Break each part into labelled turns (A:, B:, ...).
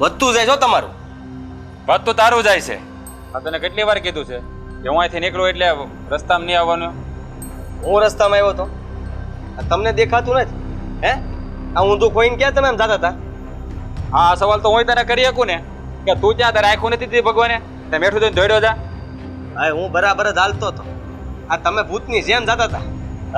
A: વધતું જાય છો તમારું.
B: વધતું તારું જાય છે. આ તને કેટલી વાર કીધું છે કે હું અહીંથી નીકળું એટલે રસ્તામાં નહીં આવવાનું.
A: હું રસ્તામાં આવ્યો તો તમને દેખાતું નથી હે? આ ઊંધું ખોઈને ક્યાં તમે એમ જતા હતા?
B: આ સવાલ તો હું તને કરી શકું ને કે તું ત્યાં તારે આંખું નથી દીધી ભગવાને તે મેઠું જોઈને દોડ્યો જા.
A: હા હું બરાબર જ હાલતો હતો. આ તમે ભૂતની જેમ જતા હતા,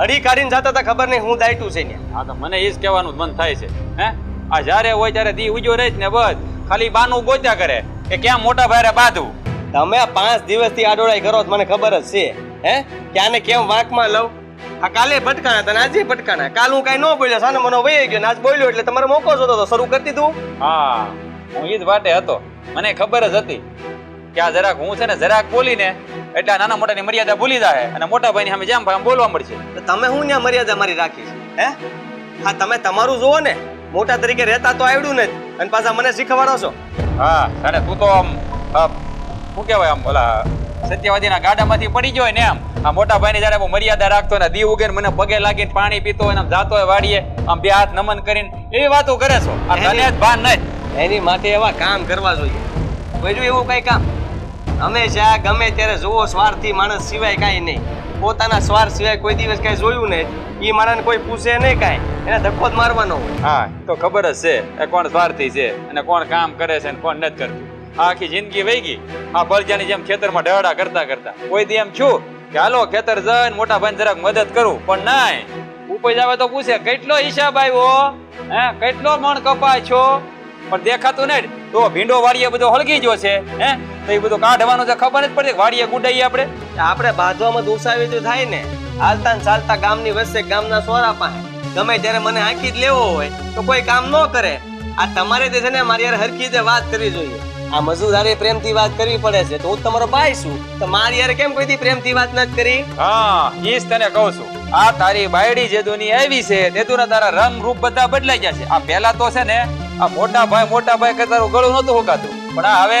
A: અડી કાઢીને જતા હતા, ખબર નહીં હું દાયટું છે ને.
B: હા તો મને એ જ કહેવાનું મન થાય છે હે. આ જ્યારે હોય ત્યારે દી ઉજો રહે ને બસ ખાલી બાનું ગોત્યા કરે કે ક્યાં મોટા ભાઈ બાંધવું.
A: તમે 5 દિવસથી આડોળાઈ કરો મને ખબર જ છે હે કે આને કેમ વાંકમાં લઉં. આ કાલે ભટકાણા હતા આજે ભટકાણા. કાલ હું કઈ ન બોલ્યો, સાનો મનો વહી ગયો ને આજ બોલ્યો એટલે તમારે મોકો જોતો તો શરૂ કરી દીધું.
B: હા હું એ જ વાટે હતો. મને ખબર જ હતી કે આ જરાક હું છે ને જરાક બોલીને એટલે આ નાના મોટાની મર્યાદા ભૂલી જાય અને મોટા ભાઈની સામે જેમ ભાઈ બોલવા મળશે.
A: તમે હું ત્યાં મર્યાદા મારી રાખી છે હે? હા તમે તમારું જુઓ ને, મોટા તરીકે રહેતા તો આવડ્યું નથી અને પાછા મને શીખવાડો છો.
B: હા અને તું તો આમ શું કહેવાય આમ ઓલા સત્યવાદીના ગાડામાંથી પડી ગયો ને આમ આ મોટા ભાઈની જયારે બહુ મર્યાદા રાખતો ને દી ઉગેને મને પગે લાગીને પાણી પીતો હોય આમ જાતો હોય વાડીએ આમ બે હાથ નમન કરીને એવી વાતો કરે છો. આ તને જ ભાન નથી.
A: એની માટે એવા કામ કરવા જોઈએ. બીજું એવું કઈ કામ હંમેશા ગમે ત્યારે જુઓ સ્વાર્થી માણસ સિવાય કાંઈ નહીં. પોતાના સ્વાર્થ સિવાય કોઈ દિવસ કાંઈ જોયું નહીં. એ માણસને કોઈ પૂછે નહીં કાંઈ, એને ધક્કો જ મારવાનો હોય.
B: હા તો ખબર જ છે એ કોણ સ્વાર્થી છે અને કોણ કામ કરે છે અને કોણ નથી કરતું. આખી જિંદગી વહી ગઈ આ બળજાની જેમ ખેતરમાં ઢળડા કરતા કરતા. કોઈ દી એમ છું કે હાલો ખેતર જઈને મોટા ભાઈને જરાક મદદ કરું, પણ નાય ઉપજ આવે તો પૂછે કેટલો હિસાબ આવ્યો હે, કેટલો મણ કપાય છો, પણ દેખાતું નહીં. તો ભીંડો વાડીએ બધો હળગી ગયો છે હે, તો એ બધું કાઢવાનું છે ખબર જ પડે. વાડીએ ગુડાઈએ આપણે
A: બાંધવામાં દોસાવી તો થાય ને. હાલતા ને ચાલતા ગામની વચ્ચે ગામના સોરા પાસે ગમે ત્યારે મને હાંકી જ લેવો હોય તો કોઈ કામ ન કરે. આ તમારે તે છે ને મારી યાર હરખી રીતે વાત કરવી જોઈએ. આ મજૂરારે પ્રેમથી વાત કરવી પડે છે તો હું તમારો ભાઈ છું તો મારી યાર કેમ કોઈ દી પ્રેમથી વાત નથી કરી?
B: હા ઈ જ તને કહું છું. આ તારી બાયડી જે દુની આવી છે તે તું તારા રંગ રૂપ બધા બદલાઈ ગયા છે. આ પહેલા તો છે ને આ મોટા ભાઈ કે તારું ગળું નતું હોકાતું, પણ આ હવે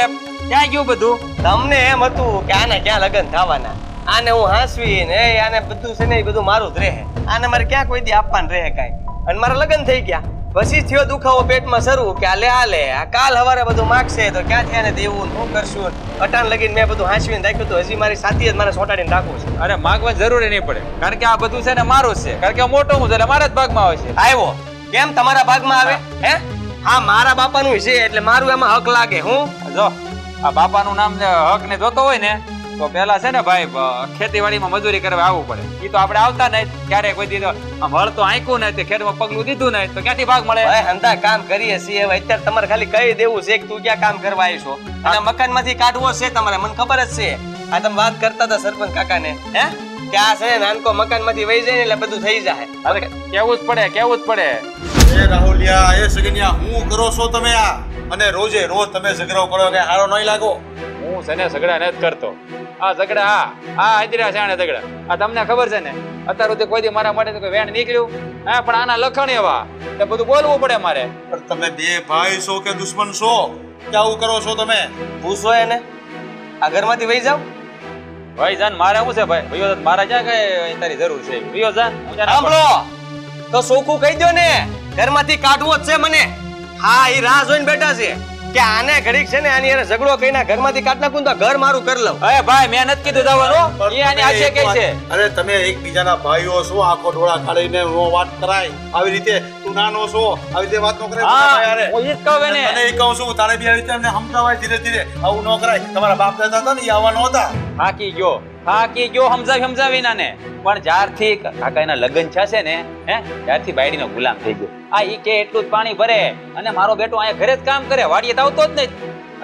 B: ક્યાં ગયું બધું?
A: તમને એમ હતું કે આને ક્યાં લગ્ન થવાના, આને હું હાંસવી ને આને બધું છે ને એ બધું મારું જ રહે, આને મારે ક્યાં કોઈ દી આપવાનું રહે કાંઈ. અને મારા લગ્ન થઈ ગયા પછી થયો દુખાવો પેટમાં શરૂ કે આલે આ કાલ હવારે બધું માગશે તો ક્યાંથી આને દેવું, શું કરશું. અટાણ લગીને મેં બધું હાંસવીને રાખ્યું તો હજી મારી સાથી જ મને સોટાડીને રાખવું છે.
B: અરે માગવા જરૂરી નહીં પડે, કારણ કે આ બધું છે ને મારું જ છે, કારણ કે મોટો હું એટલે મારા જ ભાગમાં આવે છે.
A: આવ્યો કેમ તમારા ભાગમાં આવે હે? હા મારા બાપાનું છે એટલે મારું એમાં હક લાગે. હું
B: જો આ બાપાનું નામ હક ને જોતો હોય ને તો પેલા છે ને ભાઈ ખેતીવાડીમાં મજૂરી કરવા આવવું પડે. એ તો આપણે આવતા નહીં ક્યારે કોઈ દીધો આમ હળ તો આંક્યું નહીં, ખેતમાં પગલું દીધું નહીં તો ક્યાંથી ભાગ મળે?
A: હંધા કામ કરીએ છીએ અત્યારે તમારે ખાલી કહી દેવું છે કે તું ક્યાં કામ કરવા આવી છો અને મકાન માંથી કાઢવો છે તમારે, મને ખબર જ છે. આ તમે વાત કરતા હતા સરપંચ કાકા ને હે કે આ છે નાનકો મકાન માંથી વહી જાય ને એટલે બધું થઈ જાય.
B: અરે કેવું જ પડે.
C: એ રાહુલિયા એ સગનિયા હું કરો છો તમે આ? અને રોજ તમે ઝઘડો કરો કે હારો નહીં લાગો?
B: હું છે ને ઝઘડા નથી કરતો. આ ઝઘડા આ હાજરા છે આને ઝઘડા. આ તમને ખબર છે ને અત્યાર સુધી કોઈ દી મારા માટે કોઈ વેણ નીકળ્યું હા, પણ આના લખણ એવા તે બધું બોલવું પડે મારે.
C: પણ તમે બે ભાઈ છો કે દુશ્મન છો કે આવું કરો છો તમે?
A: પૂછો એને આ ઘરમાંથી વહી જાવ.
B: ભાઈ જાન મારે શું છે ભાઈ? ભાઈઓ મારા ક્યાં કઈ તારી જરૂર છે? ભાઈઓ જાન
A: સાંભળો તો સોખું કહી દો ને ઘરમાંથી કાઢવો જ છે મને. હા એ રાહ જોઈને બેઠા છે કે આને ઘડીક છે ને આની એને ઝઘડો કહીને ઘરમાંથી કાઢ નાખું તો ઘર મારું કરી લઉં.
B: અરે ભાઈ મેં નથી કીધું જવાનું. એ આની આછે કઈ છે?
C: અરે તમે એકબીજાના ભાઈઓ છો, આખો ડોળા કાઢીને નો વાત કરાય આવી રીતે. તું નાનો છો આવી રીતે વાત ન કરાય.
B: હા હું ઈ જ કહું ને.
C: તને એ કહું છું તારે બી આવી રીતે અમને સમજાવાય ધીરે ધીરે. આવું ન કરાય. તમારા બાપ દાદા હતા ને એ આવા નહોતા.
B: થાકી ગયો સમજાવી નાને. પણ જ્યારથી કાકાના લગ્ન થશે ને હે ત્યારથી બાયડીનો ગુલામ થઈ ગયો. આ ઈ કે એટલું જ પાણી ભરે અને મારો બેટો અહીંયા ઘરે જ કામ કરે, વાડીએ તો આવતો જ નહીં.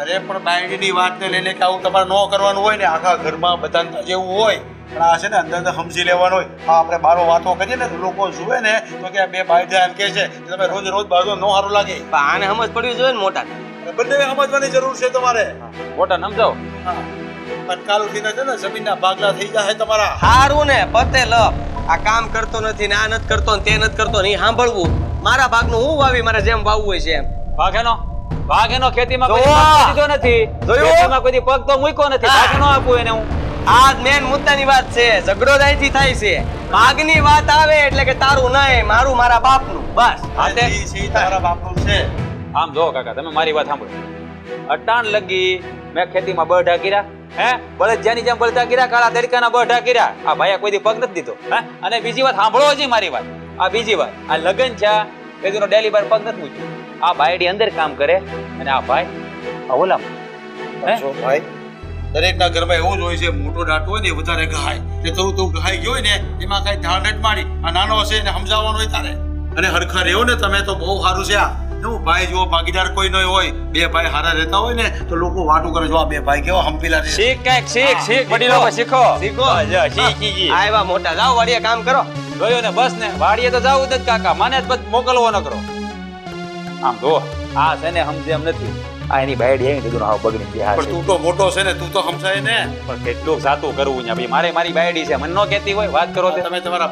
C: અરે પણ બાયડીની વાતને લઈને કે આવું તમારે ન કરવાનું હોય ને, આખા ઘરમાં બધા જેવું હોય. પણ આ છે ને અંદર સમજી લેવાનું હોય. આ આપણે બારો વાતો કરીએ ને લોકો જુએ ને તો કે બે ભાઈ એમ કે છે તમે રોજ બાજુ ન સારું લાગે.
A: આને સમજ પડવી જોઈએ ને મોટા.
C: બંને સમજવાની જરૂર છે તમારે.
B: મોટા સમજાવો.
C: કાલુથી છે ને જમીનના ભાગલા થઈ જાય તમારા.
A: હારું ને પતે લ આ કામ કરતો નથી ને આ નથી કરતો ને તે નથી કરતો ને સાંભળવું. મારા ભાગનું હું વાવી મારે જેમ વાવવું હોય છે એમ.
B: ભાગેનો ખેતીમાં કોઈ પગ દીધો નથી. ખેતીમાં કોઈ પગ તો મૂક્યો નથી. ભાગેનો આપું એને હું.
A: આ મેન મુદ્દાની વાત છે. ઝઘડો અહીંથી થાય છે. ભાગની વાત આવે એટલે કે તારું નહીં મારું મારા બાપનું બસ.
C: તમારા બાપનું છે.
B: આમ જો કાકા તમે મારી વાત સાંભળો. અટાણ લગી મેં ખેતીમાં બળઢા કર્યા હે બળદજાની જેમ બળદા કર્યા કાળા તડકાના બળઢા કર્યા આ ભાઈએ કોઈ દી પગ નથી દીધો હે અને બીજી વાત સાંભળો હજી મારી વાત આ બીજી વાત આ લગન છે એ દીનો ડેલી બાર પગ નથી મૂક્યો આ ભાઈડી અંદર કામ કરે અને આ ભાઈ આ ઓલા હે
C: જો ભાઈ દરેકના ઘરમાં એવું જ હોય છે મોટો દાંત હોય ને એ વધારે ગહાય તે તું ગહાઈ ગયો હોય ને એમાં કઈ ધાણ નથી મારી આ નાનો હશે એને સમજાવવાનો હોય તારે અને હરખા રહ્યો ને તમે તો બહુ સારું છે આ હું ભાઈ જો ભાગીદાર કોઈ નહીં હોય બે ભાઈ હારા રહેતા હોય ને તો લોકો વાતું કરે જો આ બે ભાઈ કેવા હંપીલા રહે
B: શીખ કઈક શીખ બડી લોકો શીખો
A: શીખો.
B: શીખી ગઈ
A: આ એવા મોટા જાઓ વાડીએ કામ કરો.
B: ગયો ને બસ ને વાડીએ તો જાવું જ કાકા મને જ બસ મોકલવો ન કરો આમ જો આ છે ને સમજે એમ નથી આ એની બાયડી આવી કીધું હાવ બગડી ગયા
C: પણ તું તો મોટો છે ને તું તો સમજાય ને
B: પણ કેટલું સાતું કરવું ને ભાઈ મારે મારી બાયડી છે મને ન કહેતી હોય વાત કરો તે
C: તમે તમારા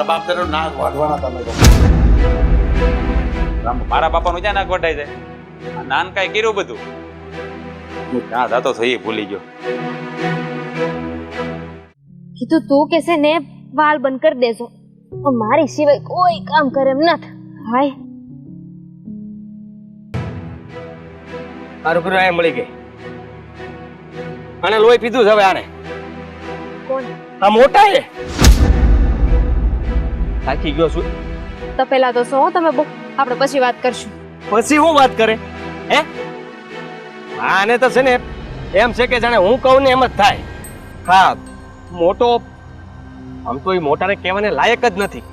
C: બાપ તરફ ના વાઢવાના તમે તો
B: મારા બાપાનું ક્યાં નાક વટાઈ જાય આ નાનકાઈ કર્યું બધું હું ક્યાં જાતો થઈ એ ભૂલી ગયો
D: કીધું તું કેસે ને વાલ બંધ કરી દેજો પણ મારી સિવાય કોઈ કામ કરે એમ નથી હાય
A: મારું ઘર અહીંયા મળી ગઈ અને લોહી પીધું છે હવે આને
D: કોણ
A: આ મોટા છે થાકી ગયો છું
D: તો પેલા તો શું તમે બહુ આપણે પછી વાત કરશું
A: પછી હું વાત કરે હે આને તો છે ને એમ છે કે જાણે હું કહું ને એમ જ થાય હા મોટો આમ તો એ મોટાને કહેવાને લાયક જ નથી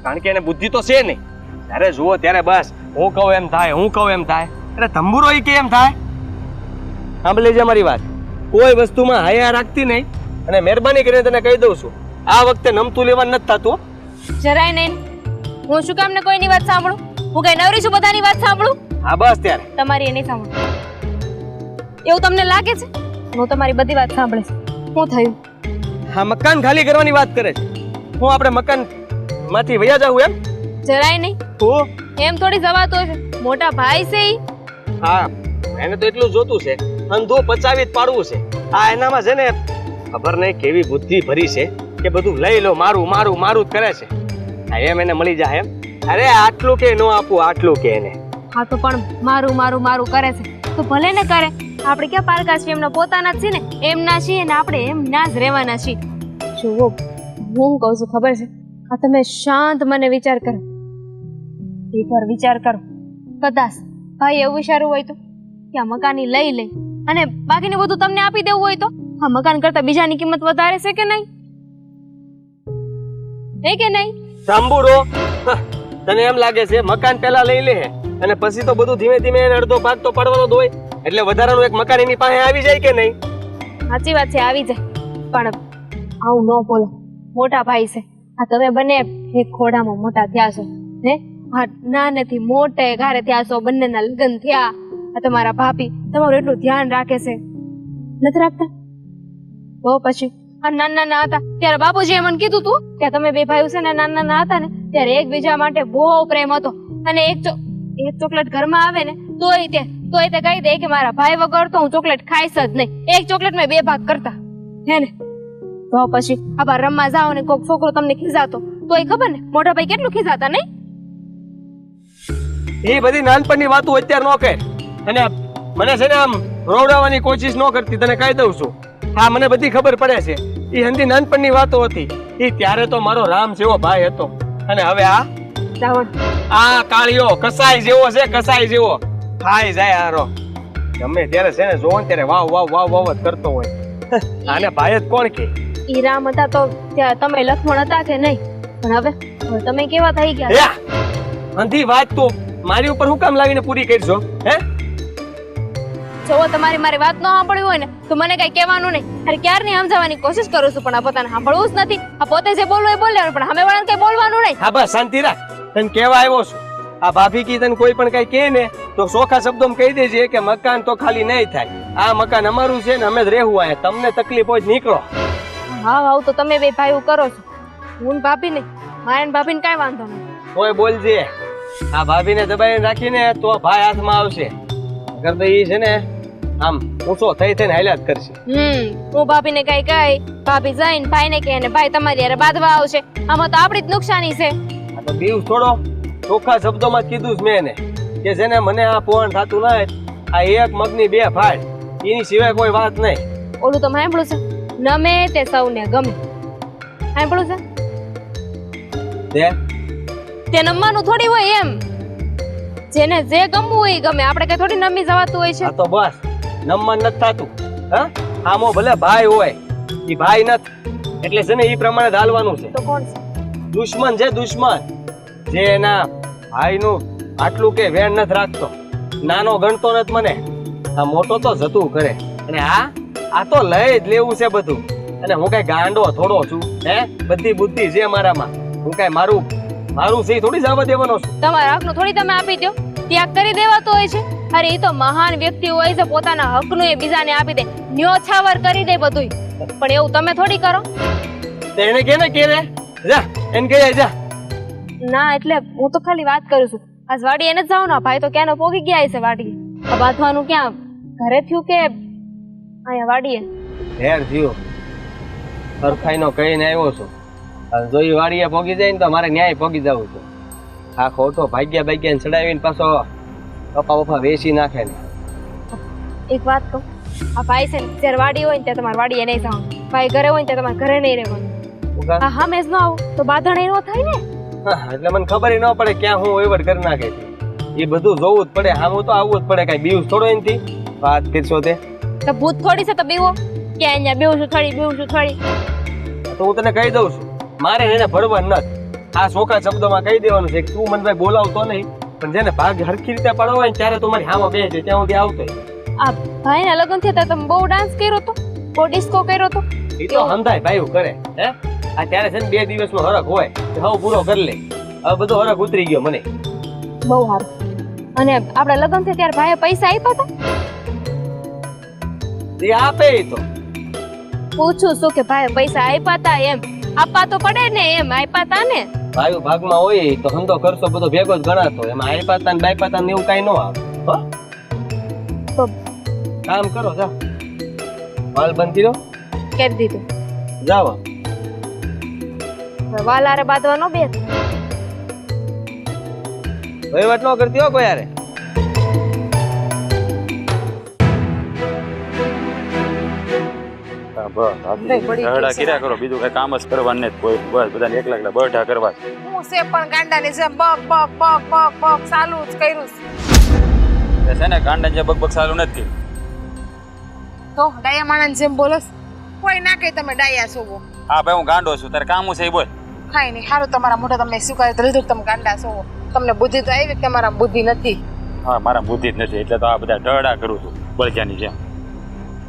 A: કારણ કે એને બુદ્ધિ તો છે નહીં ત્યારે જુઓ ત્યારે બસ હું કહું એમ થાય હું કહું એમ થાય એટલે તંબુરો એ કે એમ થાય સાંભળી લેજે મારી વાત કોઈ વસ્તુમાં હયા રાખતી નહીં અને મહેરબાની કરીને તને કહી દઉં છું આ વખતે નમતું લેવા નથી થતું
D: જરાય નહીં હું શું કામ ને કોઈની વાત સાંભળું હું કઈ નવરી છું બધાની વાત સાંભળું
A: હા બસ ત્યારે
D: તમારી એ નહીં સાંભળું એવું તમને લાગે છે હું તમારી બધી વાત સાંભળીશ શું થયું
A: હા મકાન ખાલી કરવાની વાત કરે છે હું આપણે મકાન માંથી વયા જાવું એમ
D: જરાય નહીં
A: હું
D: એમ થોડી જવાતો છે મોટા ભાઈ છે ઈ.
A: હા એને તો એટલું જોતું છે અંધો પચાવી જ પાડવું છે આ એનામાં છે ને ખબર નહીં કેવી બુદ્ધિ ભરી છે કે બધું લઈ લો મારું મારું મારું જ કરે છે હા એમ એને મળી જાય એમ અરે આટલું કે ન આપું આટલું કે એને
D: હા તો પણ મારું મારું મારું કરે છે તો ભલે ને કરે આપણે ક્યાં પારકા છીએ એમના પોતાના જ છીએ ને એમના છીએ ને આપણે એમના જ રહેવાના છીએ જુઓ હું કહું છું ખબર છે આ તમે શાંત મને વિચાર કરો એકવાર વિચાર કરો કદાચ ભાઈ એવું વિચારવું હોય તો કે આ મકાની લઈ લે અને બાકીનું બધું તમને આપી દેવું હોય તો આ મકાન કરતા બીજાની કિંમત વધારે છે કે નહીં હે કે નહીં
A: સાંભળો તને એમ લાગે છે મકાન પહેલા લઈ લે અને પછી તો બધું ધીમે ધીમે એને અડધો ભાગ તો પાડવાનો જ હોય એટલે વધારાનું એક મકાન એની પાસે આવી જાય કે નહીં
D: સાચી વાત છે આવી જાય પણ આવું ન બોલો મોટા ભાઈ છે આ તમે બંને એક ખોડામાં મોટા થયા છો હે હા નાનેથી મોટે ઘરે થયા છો બંનેના લગ્ન થયા આ તમારા ભાભી તમારું એટલું ધ્યાન રાખે છે નથી રાખતા તો પછી આ નાના હતા ત્યારે બાપુજીએ મને કીધું તું કે તમે બે ભાઈઓ છે ને નાના હતા ને ત્યારે એકબીજા માટે બહુ પ્રેમ હતો અને એક ચોકલેટ ઘરમાં આવે ને તોય તે કહી દે કે મારા ભાઈ વગર તો હું ચોકલેટ ખાઈશ જ નહીં એક ચોકલેટ મેં બે ભાગ કરતા હે ને તો પછી આબા રમવા જાઓ ને કોઈક છોકરો તમને ખીજાતો તોય ખબર ને મોટા ભાઈ કેટલું ખીજાતા નહીં
A: એ બધી નાનપણની વાતો અત્યારે ન કહે અને મને છે ને આમ રોવડાવવાની કોશિશ ન કરતી તને કહી દઉં છું હા મને બધી ખબર પડે છે એ હંધી નાનપણની વાતો હતી એ ત્યારે તો મારો રામ જેવો ભાઈ હતો અને હવે આ
D: રાવણ
A: આ કાળિયો કસાઈ જેવો છે કસાઈ જેવો ખાઈ જાય હારો ગમે ત્યારે છે ને જોવો ને ત્યારે વાવ વાવ વાવ વાવ જ કરતો હોય આને ભાઈ જ કોણ કે
D: ઈ રામ હતા તો ત્યાં તમે લક્ષ્મણ હતા કે નહીં પણ હવે તમે કેવા થઈ ગયા
A: યા અંધી વાત તો મારી ઉપર હું કામ લાવીને પૂરી કરજો હે
D: જો તમારી મારી વાત ન સાંભળવી હોય ને તો મને કઈ કહેવાનું નહીં અરે ક્યારની સમજાવવાની કોશિશ કરું છું પણ આ પોતાને સાંભળવું જ નથી આ પોતે જે બોલવું એ બોલવાનું પણ સામે વાળાને કઈ બોલવાનું નહીં
A: હા બસ શાંતિ રાખ તને કેવા આવ્યો છું આ ભાભી કી તને કોઈ પણ કઈ કહે ને તો ચોખ્ખા શબ્દોમાં કહી દેજે કે મકાન તો ખાલી નહીં થાય આ મકાન અમારું છે ને અમે જ રહેવું આયા તમને તકલીફ હોય નીકળો
D: હા હાવ તો તમે બે ભાઈઓ કરો છો હું ભાભી નહીં મારે ભાભીને કઈ વાંધો નહીં
A: કોઈ બોલજે આ ભાભીને દબાઈને રાખીને તો ભાઈ હાથમાં આવશે અગર તો ઈ છે ને આમ ઊંચો થઈ થઈને હાલ્યા જ કરશે
D: હું ભાભીને કઈ ભાભી જઈને ભાઈને કહે ને ભાઈ તમારી હારે બાંધવા આવશે આમાં તો આપણી જ નુકસાની છે
A: આ તો બીવ થોડો ચોખ્ખા શબ્દોમાં જ કીધું જ મેં એને કે છે ને મને આ પોણ થતું ના આ એક મગની બે ફાળ, એની સિવાય કોઈ વાત નહીં.
D: ઓલું તો સાંભળ્યું છે, નમે તે સૌને ગમે. સાંભળ્યું છે? તે નમવાનું થોડી હોય એમ, જેને જે ગમવું હોય એ ગમે. આપણે કઈ થોડી નમી જવાતું હોય છે.
A: આ તો બસ નમન નથી થાતું. હા, આમો ભલે ભાઈ હોય, ઈ ભાઈ નથી એટલે છે ને ઈ પ્રમાણે જ હાલવાનું છે.
D: તો કોણ છે?
A: દુશ્મન છે દુશ્મન, જે એના ભાઈનું આટલું કે વેણ નથી રાખતો, નાનો ગણતો નથી મને, આ મોટો તો જતું કરે. અને આ તો લઈ જ લેવું છે બધું. અને હું કઈ ગાંડો થોડો છું? હે, બધી બુદ્ધિ છે મારામાં. હું કઈ મારું છે થોડી જવા દેવાનો છું.
D: તમારા હકનું થોડી તમે આપી દો, ત્યાગ કરી દેવાતો હોય છે. અરે એ તો મહાન વ્યક્તિ હોય છે, પોતાના હકનું એ બીજાને આપી દે, ન્યોછાવર કરી દે બધું. પણ એવું તમે થોડી કરો.
A: એને કેને કે રે જા, એને કહે જા.
D: ના એટલે હું તો ખાલી વાત કરું છું. આજ વાડી એને જ જાવ ને, ભાઈ તો ક્યાંનો પોગી ગયા છે વાડીએ. આ બાંધવાનું ક્યાં ઘરે થયું કે અહીંયા વાડીએ?
A: હેર થયો, સરખાઈનો કહીને આવ્યો છું. અને જો ઈ વાડીએ પોગી જાય ને તો મારે ન્યાય પોગી જવું છે. આ ખોટો ભાગ્યા ચડાવીને પાછો કપા વફા વેચી નાખે ને.
D: એક વાત કહું, આ ભાઈ છે ને જ્યારે વાડી હોય ને ત્યાં તમારે વાડીએ નહીં જવાનું, ભાઈ ઘરે હોય ને ત્યાં તમારે ઘરે નહીં રહેવાનું. હા હા, મેં જ ન આવું તો બાંધણ ન થાય ને.
A: એટલે મને ખબર ન પડે ક્યાં હું વહીવટ કરી નાખે છે. એ બધું જોવું જ પડે. હા, હું તો આવવું જ પડે. કઈ બીવું થોડો એનથી વાત કરશો તે
D: તો ભૂત થોડી છે તો બીવો કે અહીંયા બેવું છું થોડી.
A: તો હું તને કહી દઉં છું, મારે એને ભરવાનું નથી. આ સોખા શબ્દોમાં કહી દેવાનું છે કે તું મને ભાઈ બોલાવતો નહીં, પણ જેને ભાગ હરખી રીતે પડવો હોય ને ત્યારે તું મારી હામાં બેસજે, ત્યાં સુધી આવતો.
D: આ ભાઈના લગ્ન થયા હતા તમે બહુ ડાન્સ કર્યો તો, બહુ ડિસ્કો કર્યો તો.
A: એ તો સમજાય ભાઈ કરે. હે, આ ત્યારે છે ને 2 દિવસનો હરખ હોય તો હવે પૂરો કરી લે. હવે બધો હરખ ઉતરી ગયો મને.
D: બહુ સારું. અને આપણે લગ્ન થયા ત્યારે ભાઈએ પૈસા આપ્યા હતા?
A: એ આપે ઈ તો.
D: પૂછું શું કે ભાઈ પૈસા આપ્યા હતા એમ? આપવા તો પડે ને, એમ આપ્યા હતા ને.
A: ભાઈ ભાગમાં હોય તો ધંધો ખર્ચો બધો ભેગો જ ગણાતો. એમાં આઈપાતા ને બાઈપાતા ને એવું કઈ ન આવે. હો,
D: તો
A: કામ કરો, જાઓ. વાલ બંધ કર્યો?
D: કરી દીધું.
A: જાઓ.
D: વાલારે બાંધવાનો બે
A: વહીવટ ન કરતી હો કોઈ યારે.
B: કર્યા કરો, બીજું કઈ કામ જ કરવાનું નથી કોઈ. બસ બધાને એકલા એકલા બઠા કરવા.
E: હું છે પણ ગાંડાની જેમ buck buck buck buck buck ચાલુ જ કર્યું
B: છે ને. ગાંડા જે બકબક સારું નથી.
E: તો ડાયા માણસ જેમ બોલસ, કોઈ ના કહે તમે ડાયા છો.
B: હા ભાઈ, હું ગાંડો છું, તારે કામ છે એ બોલ.
E: ખાઈ નહીં સારું, તમારા મોઢે તમને શું કહે લીધું તમે ગાંડા છો. તમને બુદ્ધિ તો આવી કે મારા બુદ્ધિ નથી.
B: હા, મારા બુદ્ધિ જ નથી એટલે તો આ બધા ઢળા કરું છું બળજાની જેમ.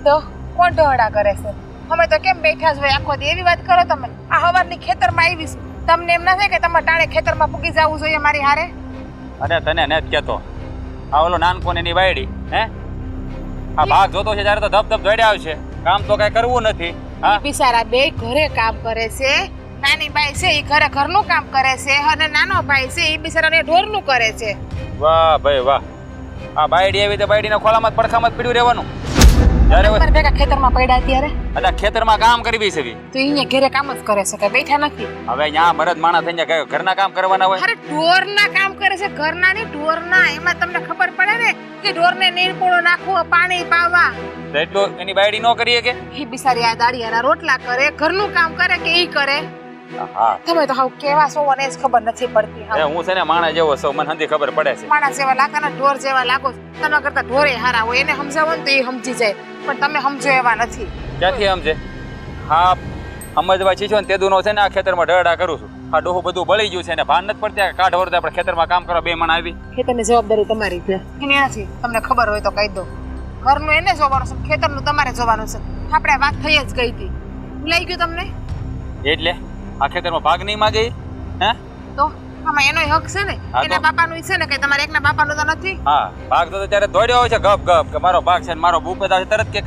E: તો કોણ ઢોળા કરે છે? અમે તો કેમ બેઠા જ હોય આખો દી? એવી વાત કરો તમે. આ હવારની ખેતરમાં આવીશ, તમને એમ ના થાય કે તમારે ટાણે ખેતરમાં પૂગી જવું જોઈએ મારી હારે?
B: અરે તને નથી કહેતો, આ ઓલો નાનકો ને એની વાયડી હે, આ ભાગ જોતો છે ત્યારે તો ધપ ધપ દોડ્યા આવશે. કામ તો કઈ કરવું નથી. હા,
E: બિચારા બે ઘરે કામ કરે છે. નાની બાઈ છે એ ઘરે ઘરનું કામ કરે છે, અને નાનો ભાઈ છે એ બિચારાને ઢોરનું કરે છે.
B: વાહ ભાઈ વાહ. આ બાયડી આવી તો બાયડીના ખોલામાં જ પડખામાં જ પીડ્યું રહેવાનું. જ્યારે
E: તમારે ભેગા ખેતરમાં પડ્યા ત્યારે
B: અદા ખેતરમાં કામ કરવી છે.
E: તો અહીંયા ઘરે કામ જ કરે છે કે બેઠા નથી?
B: હવે અહીંયા મરદ માણસ થઈને ગયા ઘરના કામ કરવાના હોય.
E: અરે ઢોરના કામ કરે છે, ઘરના નહીં ઢોરના. એમાં તમને ખબર પડે ને કે ઢોરને નીરપોળો નાખવો, પાણી પાવા.
B: તો એટલું એની બાયડી ન કરીએ કે?
E: એ બિચારી આ દાડિયાના રોટલા કરે, ઘરનું કામ કરે કે ઈ કરે?
B: હા,
E: તમે તો હાવ કેવા છો અને જ ખબર નથી પડતી.
B: એ હું છે ને માણસ જેવો છું, મને હંધી ખબર પડે છે.
E: માણસ જેવા લાગે ને ઢોર જેવા લાગો. તમે કરતા ઢોરે હારા હોય. એને સમજાવો ને તો એ સમજી જાય, પણ તમે સમજો એવા નથી.
B: ક્યાંથી સમજે? હા, સમજવા છીછો ને તેદુનો છે ને આ ખેતરમાં ઢળડા કરું છું. આ ડોહું બધું બળી ગયું છે ને ભાન નથી પડતી. કાઢ વરદે આપણે ખેતરમાં કામ કરવા 2 મણ આવી.
E: ખેતરની જવાબદારી તમારી છે. એની નથી. તમને ખબર હોય તો કહી દો. ઘરનું એને જોવાનું છે, ખેતરનું તમારે જોવાનું છે. આપણે વાત થઈ જ ગઈ હતી. ભૂલાઈ ગયું તમને?
B: એટલે આ ખેતરમાં ભાગ નહીં માગે હે?
E: તો આમાં એનોય હક છે ને.
B: હા, તો.
E: એના બાપાનું છે ને કે તમારે એકના બાપાનું તો નથી?
B: હા, ભાગ તો ત્યારે દોડ્યો હોય છે ગપ ગપ કે મારો ભાગ છે ને મારો બુક બધા તરત કે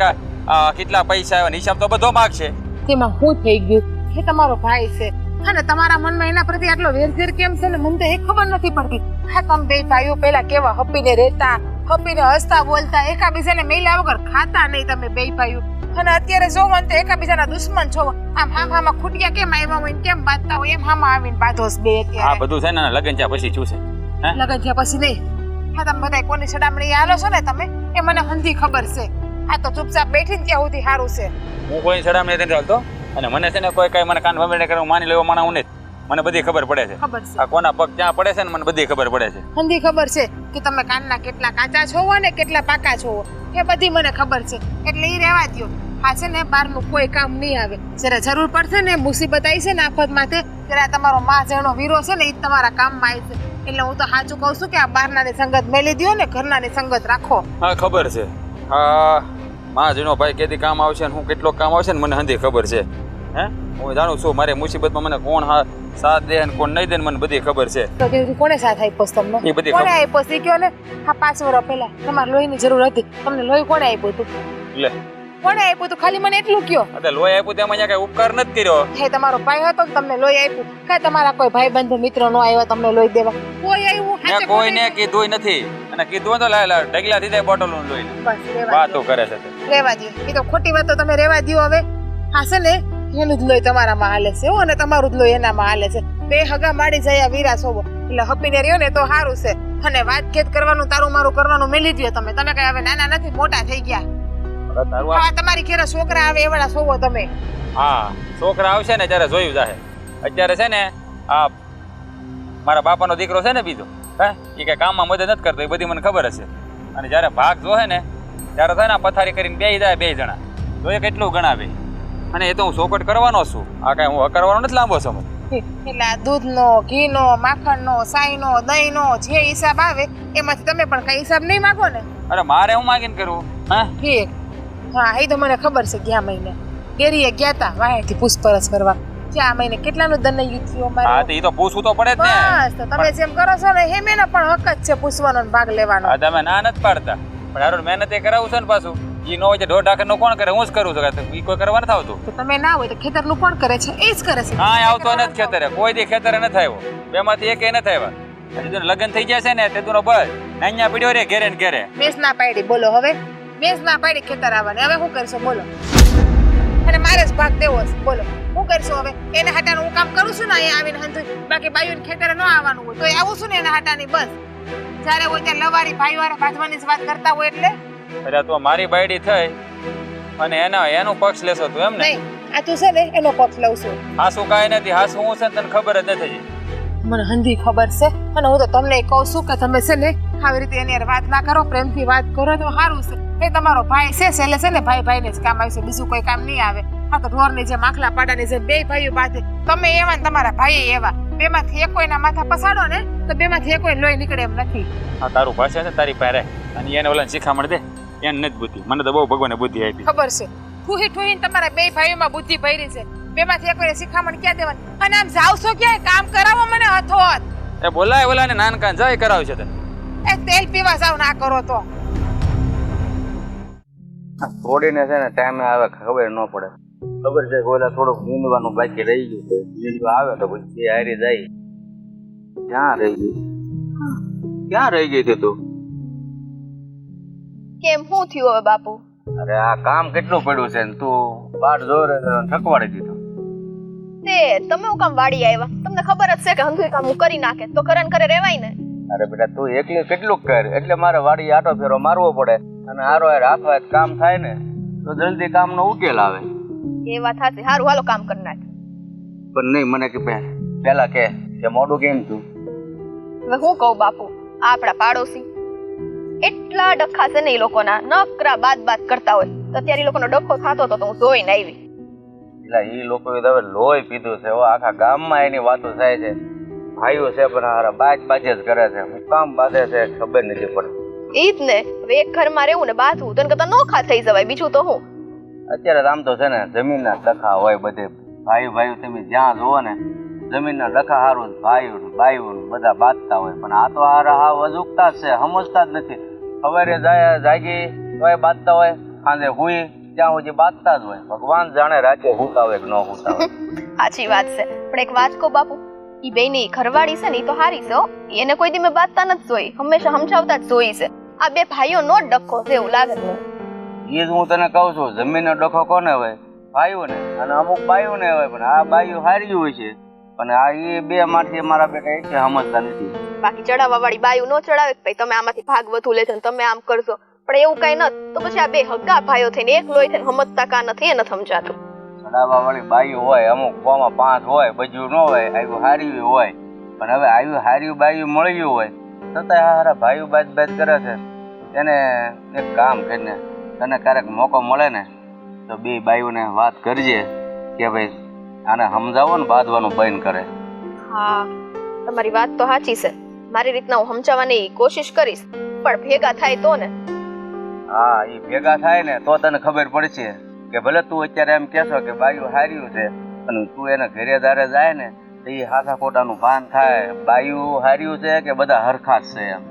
B: કેટલા પૈસા આવ્યા હિસાબ તો બધો માગ છે.
E: તેમાં શું થઈ ગયું? એ તમારો ભાઈ છે અને તમારા મનમાં એના પ્રત્યે આટલો વેરઝેર કેમ છે ને મને તો એ ખબર નથી પડતી. હા, તમે બે ભાઈઓ પેલા કેવા હપીને રહેતા, હપીને હસતા બોલતા, એકાબીજાને મેલ્યા વગર ખાતા નહીં તમે બે ભાઈઓ. અને અત્યારે જોવો ને તો એકાબીજાના દુશ્મન છો. આમ હામાં ખૂટિયા કેમ આવ્યા હોય કેમ બાંધતા હોય એમ હામાં આવીને બાંધોસ બે.
B: આ બધું છે ને લગન થયા પછી શું છે?
E: લગન થયા પછી નહીં. હા તમે બધા કોની સડામણી હાલો છો ને તમે એ મને હંધી ખબર છે. આ તો ચૂપચાપ બેઠીને ત્યાં સુધી સારું છે.
B: હું કોઈ સડામણી નથી ચાલતો અને મને છે ને કોઈ કઈ મને કાન ભમેડે કરે માની લેવો માણા હું નથી. મને બધી ખબર પડે છે.
E: ખબર છે
B: આ કોના પગ ક્યાં પડે છે ને મને બધી ખબર પડે છે.
E: હંધી ખબર છે કે તમે કાનના કેટલા કાચા છો અને કેટલા પાકા છો એ બધી મને ખબર છે. એટલે એ રહેવા દ્યો. હા છે ને બહારનું કોઈ કામ નહીં આવે. જ્યારે જરૂર પડશે ને મુસીબત આવી છે ને આફત માથે ત્યારે આ તમારો માં જેનો વીરો છે ને એ તમારા કામમાં આવશે. એટલે હું તો સાચું કહું છું કે આ બહારનાની સંગત મેલી દો ને ઘરનાની સંગત રાખો.
B: હા ખબર છે. હા માં જીનો ભાઈ કેદી કામ આવશે ને હું કેટલો કામ આવશે ને મને હંધી ખબર છે. હે હું જાણું છું મારે મુસીબતમાં મને કોણ હા સાથ દે ને કોણ નહીં દે ને મને બધી ખબર છે.
E: તો કે કોણે સાથ આપ્યો છે તમને?
B: એ બધી
E: કોણે
B: ખબર.
E: આપ્યો છે કયો ને? હા 5 વર્ષ પહેલા તમારે લોહીની જરૂર હતી. તમને લોહી કોણે આપ્યું હતું?
B: લે
E: કોણે આપ્યું હતું ખાલી મને એટલું કયો.
B: અરે લોહી આપ્યું તેમાં અહીંયા કઈ ઉપકાર નથી કર્યો.
E: હે તમારો ભાઈ હતો ને તમને લોહી આપ્યું. કાંઈ તમારા કોઈ ભાઈ બંધ મિત્રો નો આવ્યો તમને લોહી દેવા? કોઈ આવ્યું
B: મેં કોઈને કીધું નથી અને કીધું તો ઢગલા થઈ જાય બોટલ નું લોહી
E: બસ રેવા
B: વાતો કરે છે તે.
E: રેવા દો. એ તો ખોટી વાત તો તમે રેવા દો હવે. હા છે ને એનું જ લોહી તમારામાં હાલે છે અને તમારું જ લોહી એનામાં હાલે છે. બે હગા માડી જાય વીરા સોવો એટલે હપીને રહ્યો ને તો સારું છે. અને વાત ખેત કરવાનું તારું મારું કરવાનું મેલી દો તમે. તમે કઈ હવે નાના નથી મોટા થઈ ગયા.
B: તારું આ-
E: હા તમારી ઘેરે છોકરા આવે એવડા સોવો તમે.
B: હા છોકરા આવશે ને ત્યારે જોયું જાહે. અત્યારે છે ને આ મારા બાપાનો દીકરો છે ને બીજો હે એ કઈ કામમાં મદદ નથી કરતો એ બધી મને ખબર હશે. અને જ્યારે ભાગ જોહે ને ત્યારે થાય ને પથારી કરીને બે જાય 2 જણા તો એ કેટલું ગણાવે. અને એ તો હું ચોકટ કરવાનો છું. આ કઈ હું કરવાનો નથી લાંબો સમય.
E: એટલે આ દૂધનો ઘીનો માખણનો સાઈનો દહીંનો જે હિસાબ આવે એમાંથી તમે પણ કઈ હિસાબ નહીં માંગો ને?
B: અરે મારે હું માગીને કરવું હા
E: ઠીક. હા એ તો મને ખબર છે. ગયા મહિને ડેરીએ ગયા તા વાહેથી પૂછપરછ કરવા. ગયા મહિને કેટલાનું દંડ થયું
B: હા
E: અમારે?
B: તો એ તો પૂછવું તો પડે જ ને.
E: બસ તો તમે જેમ કરો છો ને એમ એનો પણ હક જ છે પૂછવાનો ને ભાગ લેવાનો.
B: હા તમે ના નથી પાડતા પણ હારું મહેનત એ કરાવું છે ને પાછું એ ન હોય તો ઢોર ઢાકર નું કોણ કરે? હું જ કરું છું. એ કોઈ કરવા નથી આવતું.
E: તો તમે ના હોય તો ખેતરનું કોણ કરે છે? એ જ કરે છે.
B: હા આવતો નથી ખેતરે. કોઈ દી ખેતરે નથી આવ્યો. બેમાંથી એકે નથી આવ્યા. હજી તો લગ્ન થઈ ગયા છે ને તે તું બસ નાન્યા પીડ્યો રે ઘેરે ને ઘેરે.
E: મેસ ના પાડી બોલો હવે. મેસ ના પાડી ખેતર આવવાની હવે શું કરશો બોલો? અને મારે જ ભાગ દેવો છે બોલો શું કરશો હવે? એને હાટાનું હું કામ કરું છું ને અહીંયા આવીને હંધુ. બાકી બાયુને ખેતરે ન આવવાનું હોય તો એ આવું છું ને એના હાટાની બસ. જ્યારે હોય ત્યાં લવારી ભાઈવાળા બાંધવાની જ વાત કરતા હોય એટલે
B: અરે તું મારી બાયડી થઈ અને એનું પક્ષ લેશો તું એમ ને?
E: નહીં આ તું છે ને એનો પક્ષ લઉં છું.
B: હાસું કાંઈ નથી. હાસું હું છે ને તને ખબર જ નથી.
E: મને હંધી ખબર છે અને હું તો તમને કહું છું કે તમે છે ને આવી રીતે એની હારે વાત ના કરો. પ્રેમથી વાત કરો તો સારું છે. એ તમારો ભાઈ છે એટલે છે ને ભાઈ ભાઈને જ કામ આવશે. બીજું કોઈ કામ નહીં આવે. આ તો ઢોરની જેમ આખલા પાડાની જેમ 2 ભાઈઓ બાંધે. તમે એવા ને તમારા ભાઈ એવા. બેમાંથી એકોયના માથા પસાડો ને તો બેમાંથી એકોય લોહી નીકળે એમ નથી.
B: હા તારું ભાષા છે તારી પાસે અને એને ઓલા શીખામણ દે. એને નથી બુદ્ધિ. મને તો બહુ ભગવાને બુદ્ધિ આપી.
E: ખબર છે ઠુહી ઠુહીને તમારા 2 ભાઈઓમાં બુદ્ધિ ભરી છે. બેમાંથી એકોય શિખામણ ક્યાં દેવાની? અને આમ જાવશો ક્યાંય કામ કરાવો મને હથોહથ.
B: એ બોલાય ઓલાને નાનકાન જાય કરાવશે તને.
E: એ તેલ પીવા જાવ ના કરો તો.
F: થોડીને છે ને ટાઈમે આવે ખબર ન પડે. ખબર છે કે ઓલા થોડુંક નીંદવાનું બાકી રહી ગયું છે. નીંદવા આવે તો પછી હારી જાય. ક્યાં રહી ગઈ? ક્યાં રહી ગઈ છે તું?
D: કેમ શું થયું હવે બાપુ?
F: અરે આ કામ કેટલું પડ્યું છે ને તું બાર જોરે થકવાડી દીધું.
D: તે તમે હું કામ વાડી આવ્યા? તમને ખબર જ છે કે હંધુય કામ હું કરી નાખે તો કરે ને કરે રેવાય ને.
F: અરે બેટા તું એકલી કેટલું કર એટલે મારે વાડી આટો ફેરો મારવો પડે અને હારો હાથો હાથ કામ થાય ને તો જલ્દી કામનો ઉકેલ આવે.
D: એ વાત સાચી. સારું હાલો કામ કરી નાખ.
F: પણ નહીં મને કે પેલા કે મોડું કેમ તું?
D: હવે હું કહું બાપુ આ આપણા પાડોશી એટલા ડખા છે ને એ લોકોના નકરા બાત કરતા હોય તો અત્યારે એ લોકોનો ડખો થતો હતો તો હું જોઈને આવી.
F: એટલે એ લોકોએ તો હવે લોહી પીધું છે. આખા ગામમાં એની વાતો થાય છે. ભાઈઓ છે પણ હારા બાજ જ કરે છે. હું કામ બાંધે છે ખબર નથી પડતી.
D: ઈ જ ને હવે એક ઘરમાં રહેવું ને બાંધવું તો કરતા નોખા થઈ જવાય. બીજું તો હું
F: અત્યારે આમ તો છે ને જમીનના ડખા હોય બધે. ભાઈ તમે જ્યાં જોવો ને જમીનના ડખા હારું ભાઈઓ બાઈઓ બધા બાંધતા હોય. પણ આ તો હારા અજુકતા જ છે. સમજતા જ નથી. સવારે જાગી તોય બાંધતા હોય સાંજે હુઈ ત્યાં સુધી બાંધતા જ હોય. ભગવાન જાણે રાતે હુતા હોય કે ન હુતા હોય.
D: સાચી વાત છે. પણ એક વાત કહું બાપુ ઈ બેની ઘરવાળી છે ને ઈ તો હારી છે હો. એને કોઈ દી મેં બાંધતા નથી જોઈ. હંમેશા સમજાવતા જ જોઈ છે. આ 2 ભાઈઓ નો ડખો છે એવું લાગે છે.
F: એ જ હું તને કહું છું. જમીનનો ડખો કોને હોય? ભાઈઓને. અને અમુક બાઈઓને હોય. પણ આ બાઈઓ હારી હોય છે પણ આ એ બે માંથી મારા બેટા એક સમજતા નથી.
D: બાકી ચડાવવા વાળી બાયું ન ચડાવે કે ભાઈ તમે આમાંથી ભાગ વધુ લેજો ને તમે આમ કરશો, પણ એવું કઈ નથી તો પછી આ બે હગા ભાઈઓ થઈને એક લોહી થઈને સમજતા કા નથી એને સમજાતું.
F: ચડાવવા વાળી બાઈઓ હોય, અમુક કોમાં 5 હોય, બધું ન હોય, આવ્યું હાર્યું હોય, પણ હવે આવ્યું હાર્યું બાયું મળ્યું હોય છતાંય હારા ભાઈઓ બાદ કરે છે. એને એક કામ કરીને તને ક્યારેક મોકો મળે ને તો બે બાઈઓને વાત કરજે કે ભાઈ આને સમજાવો ને બાંધવાનું બંધ કરે.
D: હા તમારી વાત તો સાચી છે, મારી રીતના હું સમજાવવાની કોશિશ કરીશ, પણ ભેગા થાય તો ને.
F: હા એ ભેગા થાય ને તો તને ખબર પડશે કે ભલે તું અત્યારે એમ કહેશો કે બાયું હાર્યું છે અને તું એને ઘરે દારે જાય ને તો એ હાથા ખોટાનું ભાન થાય બાયું હાર્યું છે કે બધા હરખા જ છે એમ.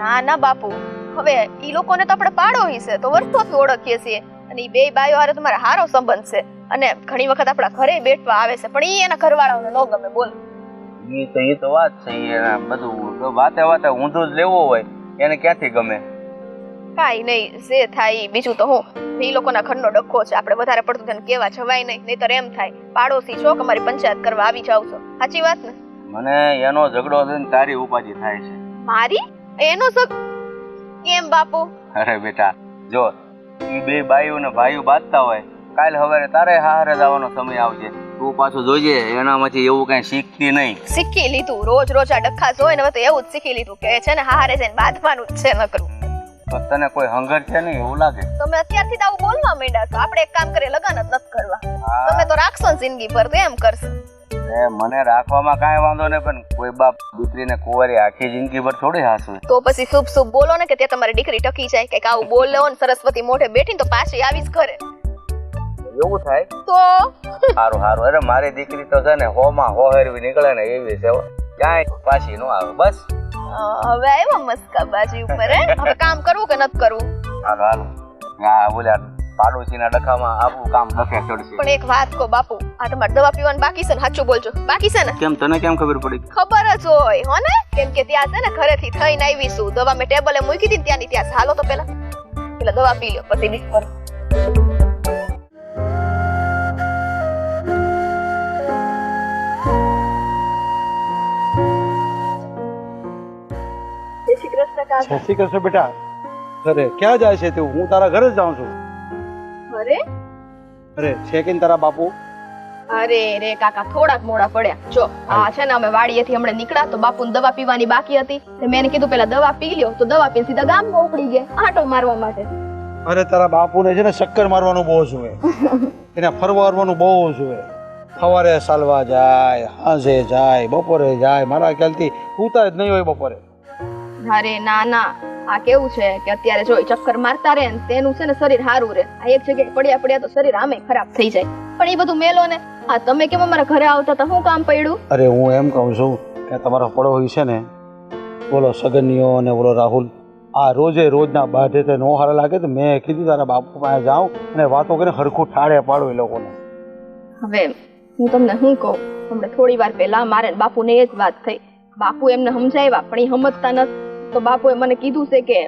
D: ના ના બાપુ, હવે ઈ લોકોને તો આપણે પાડોશી છે તો વર્ષોથી ઓળખીએ છીએ અને ઈ બે બાયો હારે તમારે સારો સંબંધ છે અને ઘણી વખત આપણા ઘરે બેઠવા આવે છે, પણ ઈ એના ઘરવાળાઓને ન ગમે. બોલ
F: એ તો વાત છે. એને બધું વાતે વાતે ઊંધું જ લેવું હોય એને ક્યાંથી ગમે.
D: કાઈ નહીં, જે થાય ઈ. બીજું તો હું ઈ લોકોના ઘરનો ડખો છે, આપણે વધારે પડતું તેને કેવા જવાય નહીં, નહીતર એમ થાય પાડોશી છો કે અમારી પંચાયત કરવા આવી જાવ છો. સાચી વાત ને?
F: મને એનો ઝઘડો થઈને તારી ઉપાધિ થાય છે.
D: મારી એનો સબ કેમ બાપુ?
F: અરે બેટા જો એ બે બાઈઓ ને ભાઈઓ બાંધતા હોય, કાલ સવારે તારે હારે જવાનો સમય આવશે, તું પાછું જોજે એનામાંથી એવું કઈ શીખતી નહીં.
D: શીખી લીધું, રોજ રોજ આ ડખા જોઈ ને તો એવું જ શીખી લીધું કે છે ને હારે જઈને બાંધવાનું જ છે નકરું.
F: તો તને કોઈ હંગર છે નહીં એવું લાગે?
D: તમે અત્યારથી તો આવું બોલવા માંડ્યા છો. આપણે એક કામ કરીએ, લગન જ નથી કરવા. તમે તો રાખશો ને જિંદગી ભર, તો એમ કરશો.
F: મને રાખવામાં કાંઈ વાંધો નહીં, પણ કોઈ બાપ દીકરીને કુંવારી આખી જિંદગી ભર થોડી હાસવે.
D: તો પછી શુભ શુભ બોલો ને કે ત્યાં તમારી દીકરી ટકી જાય, કઈક આવું બોલો ને સરસ્વતી મોઢે બેઠીને તો પાછી આવી જ ઘરે.
F: એવું થાય
D: તો
F: સારું સારું. અરે મારી દીકરી તો છે ને હોમાં હોહેરવી નીકળે ને એવી છે, ક્યાંય પાછી ન આવે. બસ
D: હવે આવ્યો મસ્કા બાજી ઉપર. હવે કામ કરવું કે નથી કરવું?
F: હાલો હાલો. હા બોલ્યા પાડોશીના ડખામાં આપણું કામ ડખે ચડશે.
D: પણ એક વાત કહો બાપુ, આ તમારે દવા પીવાની બાકી છે ને? સાચું બોલજો, બાકી છે ને?
F: કેમ તને કેમ ખબર પડી?
D: ખબર જ હોય હો ને, કેમ કે ત્યાં છે ને ઘરેથી થઈને આવીશું, દવા મેં ટેબલે મૂકી હતી ને ત્યાંની ત્યાં. હાલો તો પેલા દવા પી લ્યો પછી ડીશ કરો.
C: જય શ્રી કૃષ્ણ બેટા. અરે ક્યાં જાય છે તું? હું તારા ઘરે જ જાઉં છું.
D: અરે
C: અરે છે કે તારા બાપુ?
D: અરે રે કાકા, થોડાક મોડા પડ્યા. જો આ છે ને અમે વાડીએથી હમણાં નીકળ્યા તો બાપુને દવા પીવાની બાકી હતી, તો મેં એને કીધું પેલા દવા પી લ્યો, તો દવા પીને સીધા ગામમાં ઉપડી ગયા આંટો મારવા માટે.
C: અરે તારા બાપુને છે ને ચક્કર મારવાનું બહુ જોઈએ, એને ફરવાનું બહુ જોઈએ. સવારે ચાલવા જાય, સાંજે જાય, બપોરે જાય. મારા ખ્યાલથી સૂતા જ નહીં હોય બપોરે.
D: અરે ના ના, આ કેવું છે કે અત્યારે જો ચક્કર મારતા રહે ને તેનું છે ને શરીર સારું રહે. આ એક જગ્યાએ પડ્યા પડ્યા તો શરીર આમે ખરાબ થઈ જાય. પણ એ બધું મેલો ને. હા તમે કેમ અમારા ઘરે આવતા હતા, શું કામ પડ્યું?
C: અરે હું એમ કહું છું કે તમારો પડોશી છે ને, બોલો સગનીઓ અને બોલો રાહુલ, આ રોજે રોજના બાઢે તે નો હારા લાગે તો મેં કીધું તારા બાપુ પાસે જાઉં અને વાતો કરીને હરખું ઠાડે પાડો એ લોકોને.
D: હવે હું તમને શું કહું, હમણાં થોડી વાર પહેલા મારે બાપુને એ જ વાત થઈ. બાપુ એમને સમજાવ્યા પણ એ સમજતા નથી, તો બાપુએ મને કીધું છે કે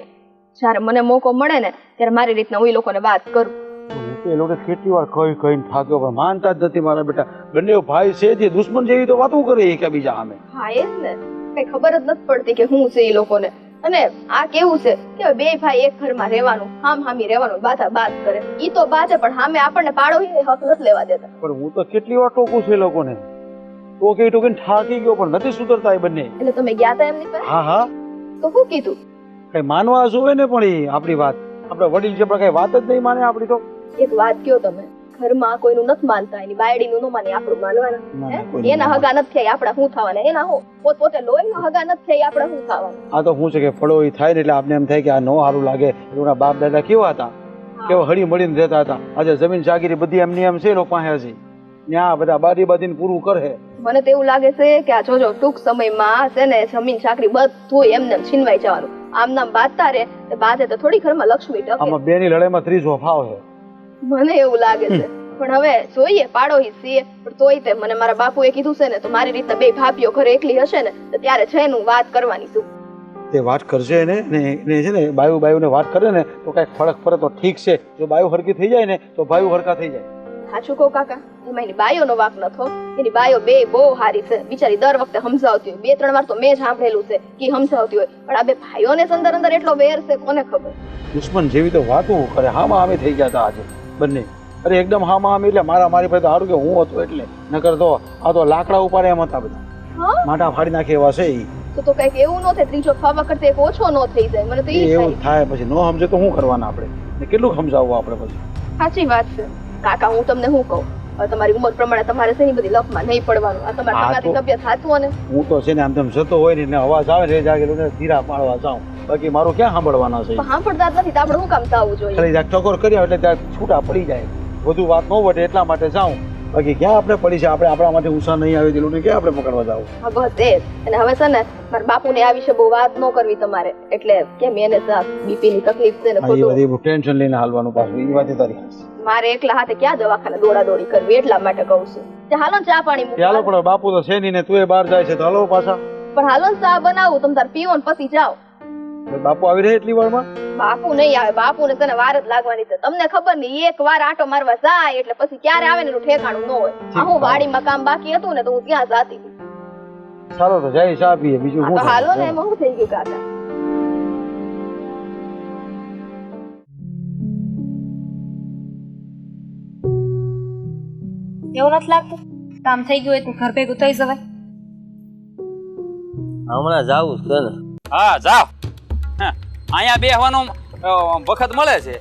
D: જ્યારે મને મોકો મળે ને ત્યારે મારી રીતના હું એ લોકોને વાત કરું.
C: હું તો એ લોકો કેટલી વાર કહીને થાક્યો પણ માનતા જ નથી મારા બેટા. બંને ભાઈ છે જે દુશ્મન જેવી તો વાતો કરે કે બીજા સામે.
D: હા એ જ ને, કઈ ખબર જ નથી પડતી કે શું છે એ લોકોને. અને આ કેવું છે કે બે ભાઈ એક ઘરમાં રહેવાનું, હામ હામી રહેવાનું, બાધા બાદ કરે. ઈ તો બાધે પણ સામે આપણને પાડોશી હક નથી લેવા દેતા.
C: પણ હું તો કેટલી વાર ટોકું છું એ લોકોને, ટોકીને થાકી ગયો પણ નથી સુધરતા એ બંને.
D: એટલે તમે ગયા હતા એમની પાસે?
C: હા હા.
D: તો શું કીધું?
C: કઈ માનવા જોવે ને, પણ એ આપણી વાત, આપણે વડીલ છે પણ કઈ વાત જ નહીં માને આપણી. તો
D: એક વાત કયો, તમે ઘરમાં કોઈનું નથી માનતા, એની બાયડીનું ન માને આપણું માનવાના. એના હગા નથી થયા આપડા શું થવાના? એના હું પોતે લોહીના હગા નથી થયા આપડા શું થવાના?
C: આ તો શું છે કે ફળો થાય ને એટલે આપણે એમ થાય કે આ નો સારું લાગે. એના બાપ દાદા કેવા હતા, કેવા હળી મળીને રહેતા હતા. આજે જમીન જાગીરી બધી એમની એમ છે લોકો પાસે હજી ત્યાં બધા બારી બાંધીને પૂરું કરે. મને
D: તો એવું લાગે છે કે આ જોજો ટૂંક સમયમાં છે ને જમીન ચાકરી બધું એમને છીનવાઈ જવાનું. આમ નામ બાંધતા રહે તો બાંધે તો થોડી ઘરમાં લક્ષ્મી ટકે.
C: આમાં બેની લડાઈમાં ત્રીજો ભાવ છે.
D: મને એવું લાગે છે. પણ હવે જોઈએ, પાડોશી છીએ પણ તોય તે મને મારા બાપુએ કીધું છે ને તો મારી રીતે બે ભાભીઓ ઘરે એકલી હશે ને તો ત્યારે જઈને હું વાત કરવાની છું.
C: તે વાત કરશે ને છે ને બાયુને વાત કરે ને તો કઈક ફરક પડે તો ઠીક છે. જો બાયુ હરકી થઈ જાય ને તો ભાઈ હરકા થઈ જાય.
D: સાચું કહું કાકા એમાં એની બાયોનો વાંક નથો. એની બાયો બે બહુ હારી છે. બિચારી દર વખતે સમજાવતી હોય. 2-3 વાર તો મેં જ સાંભળેલું છે કે ઈ સમજાવતી હોય. પણ આ બે ભાઈઓને અંદર અંદર એટલો વેર છે કોને ખબર.
C: દુશ્મન જેવી તો વાતો કરે. હામાં અમે થઈ ગયા હતા આજે બંને. અરે એકદમ હામાં અમે એટલે મારી પાસે સારું કે હું હતો એટલે નકર તો આ તો લાકડા ઉપાડે એમ હતા બધા.
D: હા
C: માટા ફાડી નાખે એવા છે ઈ.
D: તો કઈક એવું ન થાય. ત્રીજો ખાવા કરતા એક ઓછો ન થઈ જાય. મને તો ઈ
C: એવું
D: થાય.
C: થાય પછી ન સમજે તો શું કરવાના આપણે ને કેટલું સમજાવવું આપણે પછી.
D: સાચી વાત છે કાકા. હું તમને શું કહું, હવે તમારી ઉંમર પ્રમાણે તમારે શેની બધી લફમાં નહીં પડવાનું. આ તમારી
C: હા,
D: તમારી
C: તો-
D: તબિયત સાચું ને
C: હું તો છે ને આમ તેમ જતો હોય ને એટલે અવાજ આવે ને એ જાગેલું ને ધીરા પાડવા જાઉં. બાકી મારું ક્યાં સાંભળવાના છે?
D: સાંભળતા જ નથી તો આપણે શું કામ થવું જોઈએ.
C: ખાલી જ્યાં ટકોર કર્યા એટલે ત્યાં છૂટા પડી જાય. વધુ વાત ન વટે એટલા માટે જાઉં. બાકી ક્યાં આપણે પડી છે? આપણે આપણામાંથી ઊંચા નહીં આવે તેલું ને ક્યાં આપણે પકડવા જાવ?
D: હા બસ એ જ. અને હવે છે ને મારા બાપુને આ વિશે બહુ વાત ન કરવી તમારે. એટલે કેમ એને બીપી ની તકલીફ છે ને
C: એ
D: ખોટું
C: બધી ટેન્શન લઈને હાલવાનું પાછું એ વાત તારી હાચી.
D: મારે એકલા હાથે ક્યાં દવાખાને દોડાદોડી કરવી એટલા માટે કહું છું. તે હાલો ને ચા પાણી
C: ચાલો
D: મૂકવા.
C: પણ બાપુ તો છે નહીં ને તું એ બહાર જાય છે તો હાલો પાછા.
D: પણ હાલો ને ચા બનાવું તમે તાર પીવો ને પછી જાઓ.
C: બાપુ આવી રહે એટલી વારમાં?
D: બાપુ નહીં આવે. બાપુ ને તને વાર જ લાગવાની છે. તમને ખબર નહીં એક વાર આટો મારવા જાય એટલે પછી ક્યારે આવે ને એનું ઠેકાણું ન હોય. આ હું વાડીમાં કામ બાકી હતું ને તો હું ત્યાં જાતી હતી.
C: ચાલો તો જાય ચા પીએ બીજું
D: હા
C: શું
D: તો હાલો ને
C: થાય?
D: એમાં શું થઈ ગયું કાકા.
G: એવું નથી લાગતું કામ થઈ ગયું હોય તો ઘર ભેગું થઈ જવાય.
A: હમણાં જાવું છે ને.
B: હા જાઓ. હા, અહીંયા બેહવાનો વખત મળે છે.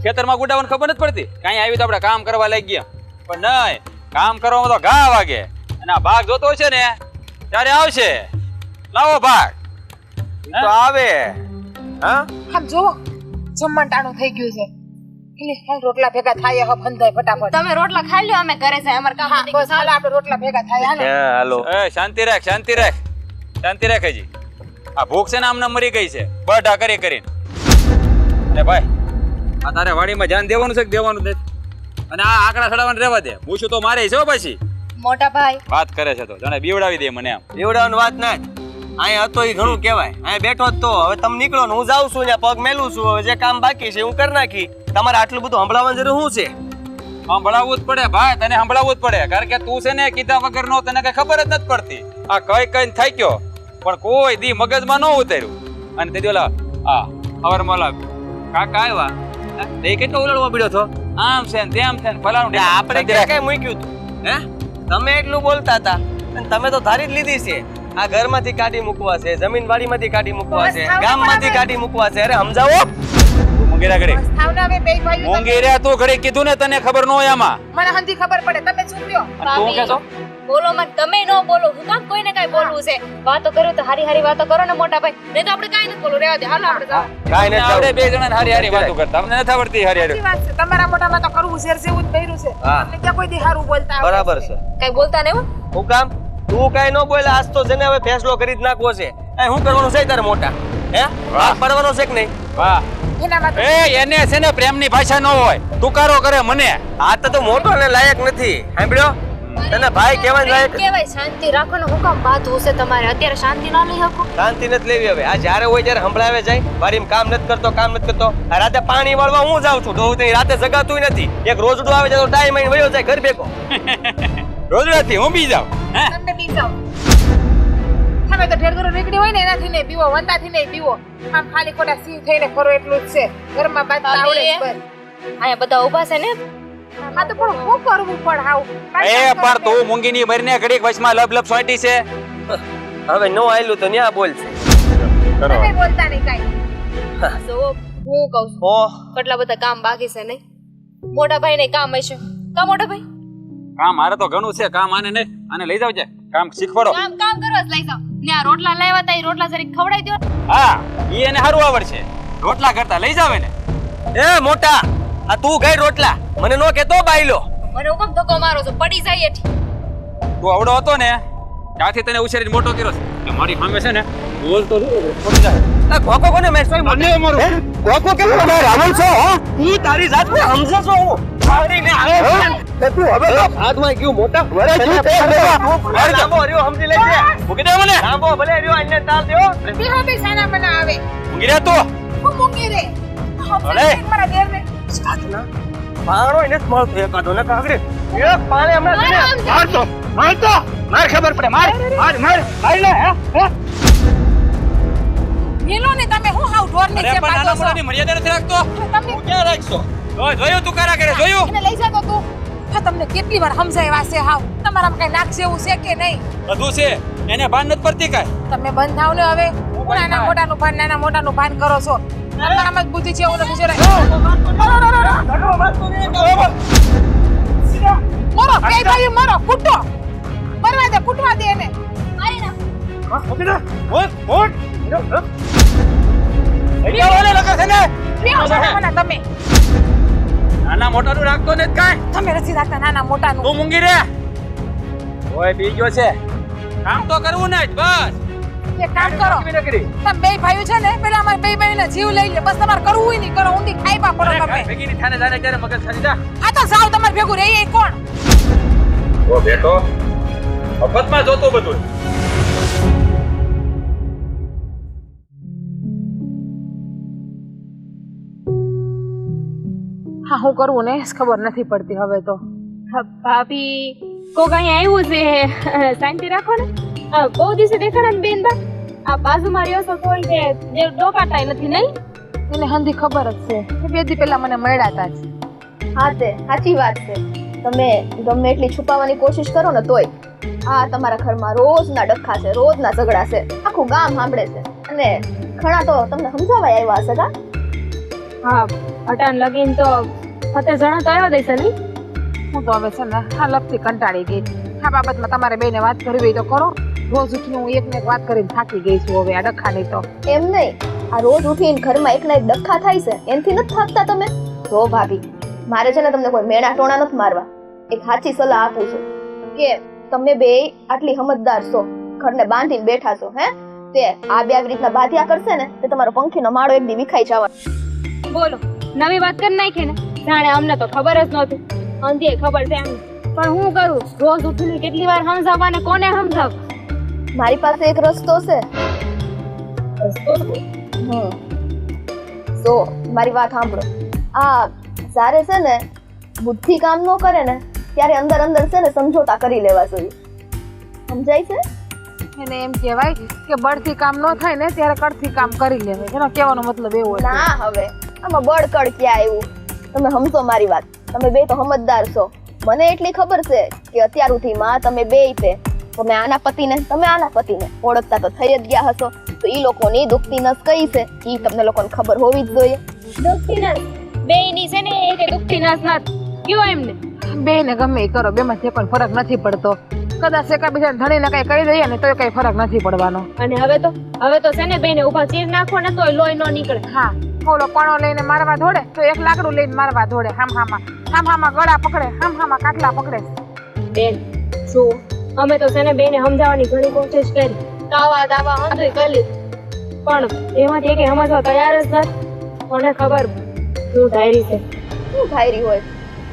B: ખેતરમાં ગુડાવાની ખબર નથી પડતી કે અહીંયા આવી તો આપણે કામ કરવા લાગી ગયા. પણ નહીં, કામ કરવામાં તો ઘા વાગે. અને આ ભાગ જોતો છે ને ત્યારે આવશે. લાવો ભાગ.
A: ઈ તો આવે. હા
E: આમ જોવો જમવાનું ટાણું થઈ ગયું છે. એટલે હાલ રોટલા ભેગા થાય હવે બંધાય ફટાફટ.
G: તમે રોટલા ખાઈ લ્યો, અમે ઘરે જાય અમાર કામ
E: હા
G: પતી ગયું.
E: બસ હાલ આપણે રોટલા ભેગા થાય હાલો.
A: ક્યાં હાલો.
B: એ શાંતિ રાખ, શાંતિ રાખ, શાંતિ રાખ હજી. આ ભૂખ છે ને આમને મરી ગઈ છે બઢા કરી કરીને. એ ભાઈ આ તારે વાડીમાં ધ્યાન દેવાનું છે કે દેવાનું નથી? અને આ આંકડા ચડાવવાનું રહેવા દે. પૂછું તો મારે છે હો પછી.
G: મોટા ભાઈ
B: વાત કરે છે તો જાણે બીવડાવી દે મને આમ.
A: એવડાવાની વાત ના જ. અહીંયા હતો એ ઘણું કહેવાય. અહીંયા બેઠો જ તો હવે તમે નીકળો ને હું જાઉં છું ત્યાં પગ મેલું છું. હવે જે કામ બાકી છે હું કરી નાખી. તમારે આટલું બધું સંભળાવવાની જરૂર શું છે?
B: સંભળાવવું જ પડે ભાઈ, તને સંભળાવવું જ પડે. કારણ કે તું છે ને કીધા વગર નો તને કઈ ખબર જ નથી પડતી. આ કઈ કઈ થઈ ગયો પણ કોઈ દી મગજમાં ન ઉતાર્યું. અને તે ઓલા આ ખબર મોલા કાકા આવ્યા તે કેટલો ઉલળવા પડ્યો છો. આમ છે ને તેમ છે ને ફલાણું
A: એટલે આપણે ક્યાં કઈ મૂક્યું તું? હે તમે એટલું બોલતા હતા અને તમે તો ધારી જ લીધી છે. આ ઘરમાંથી કાઢી મૂકવા છે, જમીન વાડીમાંથી કાઢી મૂકવા છે, ગામમાંથી કાઢી મૂકવા છે. અરે સમજાવો.
B: તું મુંગેરા ઘડી
E: બસ થાવ ને હવે બે ભાઈઓ તમે.
B: મુંગેરા તું ઘડી કીધું ને તને ખબર ન હોય આમાં.
E: મને હંધી ખબર પડે તમે ચૂપ રહ્યો.
B: અને તું કહેશો
G: બોલો મત, તમે ન બોલો. હું કામ કોઈને કઈ બોલવું છે? વાતો કરો તો હારી હારી વાતો કરો ને મોટા ભાઈ. નહીં તો આપણે કાઈ નથી બોલવું. રહેવા દે, હાલો આપણે જાઓ.
A: કાંઈ નથી
B: આપણે
A: જાવું.
B: બે જણા હારી હારી વાતો કરતા અમને નથી આવડતી હારી હારી.
E: સાચી વાત છે તમારા મોઢામાં તો કરવું શેર જેવું જ કર્યું છે.
A: હા.
E: એટલે ત્યાં કોઈ દી હારું બોલતા આવડે
A: બરાબર છે.
G: કઈ બોલતા નહીં હો.
A: હું કામ તું કઈ ન બોલે. આજ તો છે ને હવે ફેસલો કરી જ નાખવો છે. શું કરવાનું છે તારે મોટા? હે વાત પડવાનો છે કે નહીં?
B: વાહ
E: એનામાં તો
B: એ એને છે ને પ્રેમની ભાષા ન હોય, તુકારો કરે મને.
A: આ તો મોટો ને લાયક નથી. સાંભળ્યો? તને ભાઈ કહેવાય લાયક.
G: કેવાય શાંતિ રાખો ને. હું કામ બાધવું છે તમારે? અત્યારે શાંતિ ન લઈ શકો?
A: શાંતિ નથી લેવી હવે. આ જ્યારે હોય ત્યારે સંભળાવે જાય. વાડીમાં કામ નથી કરતો, કામ નથી કરતો. આ રાતે પાણી વાળવા હું જાઉં છું. ડોહું તો રાતે જગાતું નથી. એક રોજડું આવે છે તો ટાઈમ આઈને વયો જાય ઘર ભેગો.
B: રોજડાથી હું બી જાઉં. હે
E: તમને બી જાઓ. તમે તો ઢેરગરો નીકળી હોય ને એનાથી નહીં પીવો, વંદાથી નહીં પીવો. આમ ખાલી ખોટા સિંહ થઈને ફરો એટલું જ છે. ઘરમાં બાંધતા આવડે જ બસ.
G: અહીંયા બધા ઊભા છે ને.
E: હા તો પણ શું કરવું પણ હાવ
B: એ પણ તું મૂંગીની મરીને ઘડીક વચમાં લબ લબ સોંટી છે.
A: હવે નો આયલું તો ન્યા બોલશે.
E: તમે બોલતા નહીં કાંઈ.
G: જો હું કહું છું,
A: ઓ
G: કેટલા બધા કામ બાકી છે નહીં? મોટા ભાઈ ને કામ હશે. કા મોટા ભાઈ?
B: કામ મારે તો ઘણું છે. કામ આને ને આને લઈ જાવ છે. કામ શીખવાડો.
G: કામ કામ કરવા જ લઈ જાઓ. ને આ રોટલા લાવ્યા તા, એ રોટલા જરીક ખવડાવી દો.
B: હા ઈ એને સારું આવડશે. રોટલા કરતા લઈ જાવ ને.
A: એ મોટા આ તું ગઈ રોટલા મને નો કેતો બાયલો.
G: મને હું કેમ ધક્કો મારો છો? પડી જાય એઠી.
B: તું આવડો હતો ને ત્યાંથી તને ઉછેરીને મોટો કર્યો છે. કે મારી સામે છે ને બોલતો પડી જાય.
A: આ ખોખો કોને મેચ ભાઈ મને મારો ખોખો કેમ મને રાવણ છો? તું તારી જાતને સમજે છો? હું મારીને આવે તે તું હવે તો હાથમાં ગયું મોટા વરે શું તે લાંબો રહ્યો સમજી લેજે.
B: મૂકી દે મને.
A: લાંબો ભલે રહ્યો અન્ય તાલ દેવો.
E: બિહો બી સાના બના આવે.
B: મૂકી દે તું.
E: હું મૂકી દે.
B: અરે.
E: મારા દેરને
A: સાધના ભાણો એને જ મળતો એકાદો ને કાગડે એક પાણે હમણાં છે ને મારતો માર ખબર પડે માર લે હે
E: મેલો ને તમે હું હાવ ઢોર નીચે
B: અરે પણ
E: પાડો
B: નાના
E: છો
B: મોટાની મર્યાદા નથી રાખતો
E: તમને
B: હું ક્યાં રાખશો જોયું તું કારા કરે જોયું
E: એને લઈ જાતો તું હા તમને કેટલી વાર સમજાવ્યા છે હાવ તમારામાં કઈ નાક જેવું છે કે નહીં
B: બધું છે એને ભાન નથી પડતી કાંઈ
E: તમે બંધ થાવ ને હવે નાના મોટાનું ભાન કરો છો તમારામાં જ બુદ્ધિ છે એવું નથી જરાય મરો બે ભાઈ મરો કૂટો મરવા દે કૂટવા દે એને
G: મારી નાખ.
E: પ્રિય છો મને તમે
B: નાના મોટાનું રાખતો ને કાંઈ
E: તમે નથી રાખતા નાના મોટાનું
B: તું મૂંગી રે ઓય બીજો છે કામ તો કરવું ને જ બસ
E: એક કામ કરો તમે બે ભાઈઓ છે ને પેલા અમારા બે ભાઈઓના જીવ લઈ લે બસ તમારે કરવું હોય નહીં કરો ઊંધી ખાઈબા પડો તમે
B: ભેગી ની થાને જાને ત્યારે મગજ ખાલી જા
E: આ તો સાવ તમારે ભેગું રહે એ કોણ
B: ઓ બેટો મફતમાં જોતો બધું
E: હા હું કરવું ને ખબર નથી પડતી હવે તો
D: ભાભી કોક અહીંયા આવ્યું છે શાંતિ રાખો ને બહુ દિવસે દેખાડા ને બેન બા આ બાજુમાં રહ્યો છો કોઈ કે જે ડોકાટાય નથી નહીં
E: એને હંધી ખબર જ છે કે બે દી પહેલા મને મળ્યા હતા જ
H: હા તે સાચી વાત છે તમે ગમે એટલી છુપાવવાની કોશિશ કરો ને તોય આ તમારા ઘરમાં રોજના ડખા છે રોજના ઝઘડા છે આખું ગામ સાંભળે છે અને ઘણા તો તમને સમજાવાય આવ્યા હશે કા
D: હા અટાણ લગીન તો ફતે જણા તો આવ્યો દઈશે નહીં
E: હું તો હવે છે ને આ લપથી કંટાળી ગઈ આ બાબતમાં તમારે બેને વાત કરવી હોય તો કરો રોજ ઉઠીને હું એકને એક વાત કરીને થાકી ગઈ છું હવે આ ડખાની તો
H: એમ નહીં આ રોજ ઉઠીને ઘરમાં એકના એક ડખા થાય છે એનથી નથી થાકતા તમે જો ભાભી મારે છે ને તમને કોઈ મેણા ટોણા નથી મારવા એક સાચી સલાહ આપું છું કે તમે બે આટલી સમજદાર છો ઘરને બાંધીને બેઠા છો હે તે આ બે આવી રીતના બાધ્યા કરશે ને તે તમારો પંખીનો માળો એક દી વિખાઈ જવાનો
D: બોલો નવી વાત કરી નાખી ને જાણે અમને તો ખબર જ નહોતી અંધીએ ખબર છે એમ પણ હું કરું રોજ ઉઠીને કેટલી વાર સમજાવવા ને કોને સમજાવ
H: મારી પાસે એક રસ્તો છે તો મારી વાત સાંભળો આ જ્યારે છે ને બુદ્ધિ કામ ન કરે ને ત્યારે અંદર અંદર છે ને સમજોતા કરી લેવા જોઈએ સમજાય છે
E: એને એમ કહેવાય કે બળથી કામ ન થાય ને ત્યારે કડથી કામ કરી લેવાય એનો કહેવાનો મતલબ એવો છે
H: ના હવે આમાં બળકડ ક્યાં આવ્યું તમે સમજો મારી વાત તમે બે તો સમજદાર છો મને એટલી ખબર છે કે અત્યાર સુધીમાં તમે બે તે તમે આના પતિને તમે આના પતિને ઓળખતા તો થઈ જ ગયા હશો તો ઈ લોકોની દુખતી નસ કઈ છે ઈ તમને લોકોને ખબર હોવી જ જોઈએ
D: દુખતી નસ બેયની છે ને એક દુખતી નસ નથી કયો એમને
E: બેને ગમે એ કરો બેમાં જે પણ ફરક નથી પડતો કદાચ એકાબીજાને ધણીને કઈ કહી દઈએ ને તો કઈ ફરક નથી પડવાનો
D: અને હવે તો છે ને બેને ઉભા ચીર નાખો ને તોય લોહી ન નીકળે
E: હા ઓલો પણો લઈને મારવા દોડે તો એક લાકડું લઈને મારવા દોડે હામાં ગળા પકડે હામાં કાટલા પકડે
D: બેન શું અમે તો છે ને બેને સમજાવવાની ઘણી કોશિશ કરી દાવા હંધુય કરી લીધું પણ એમાંથી કે સમજવા તૈયાર જ નથી મને ખબર શું ધાયરી છે
H: શું ધાયરી હોય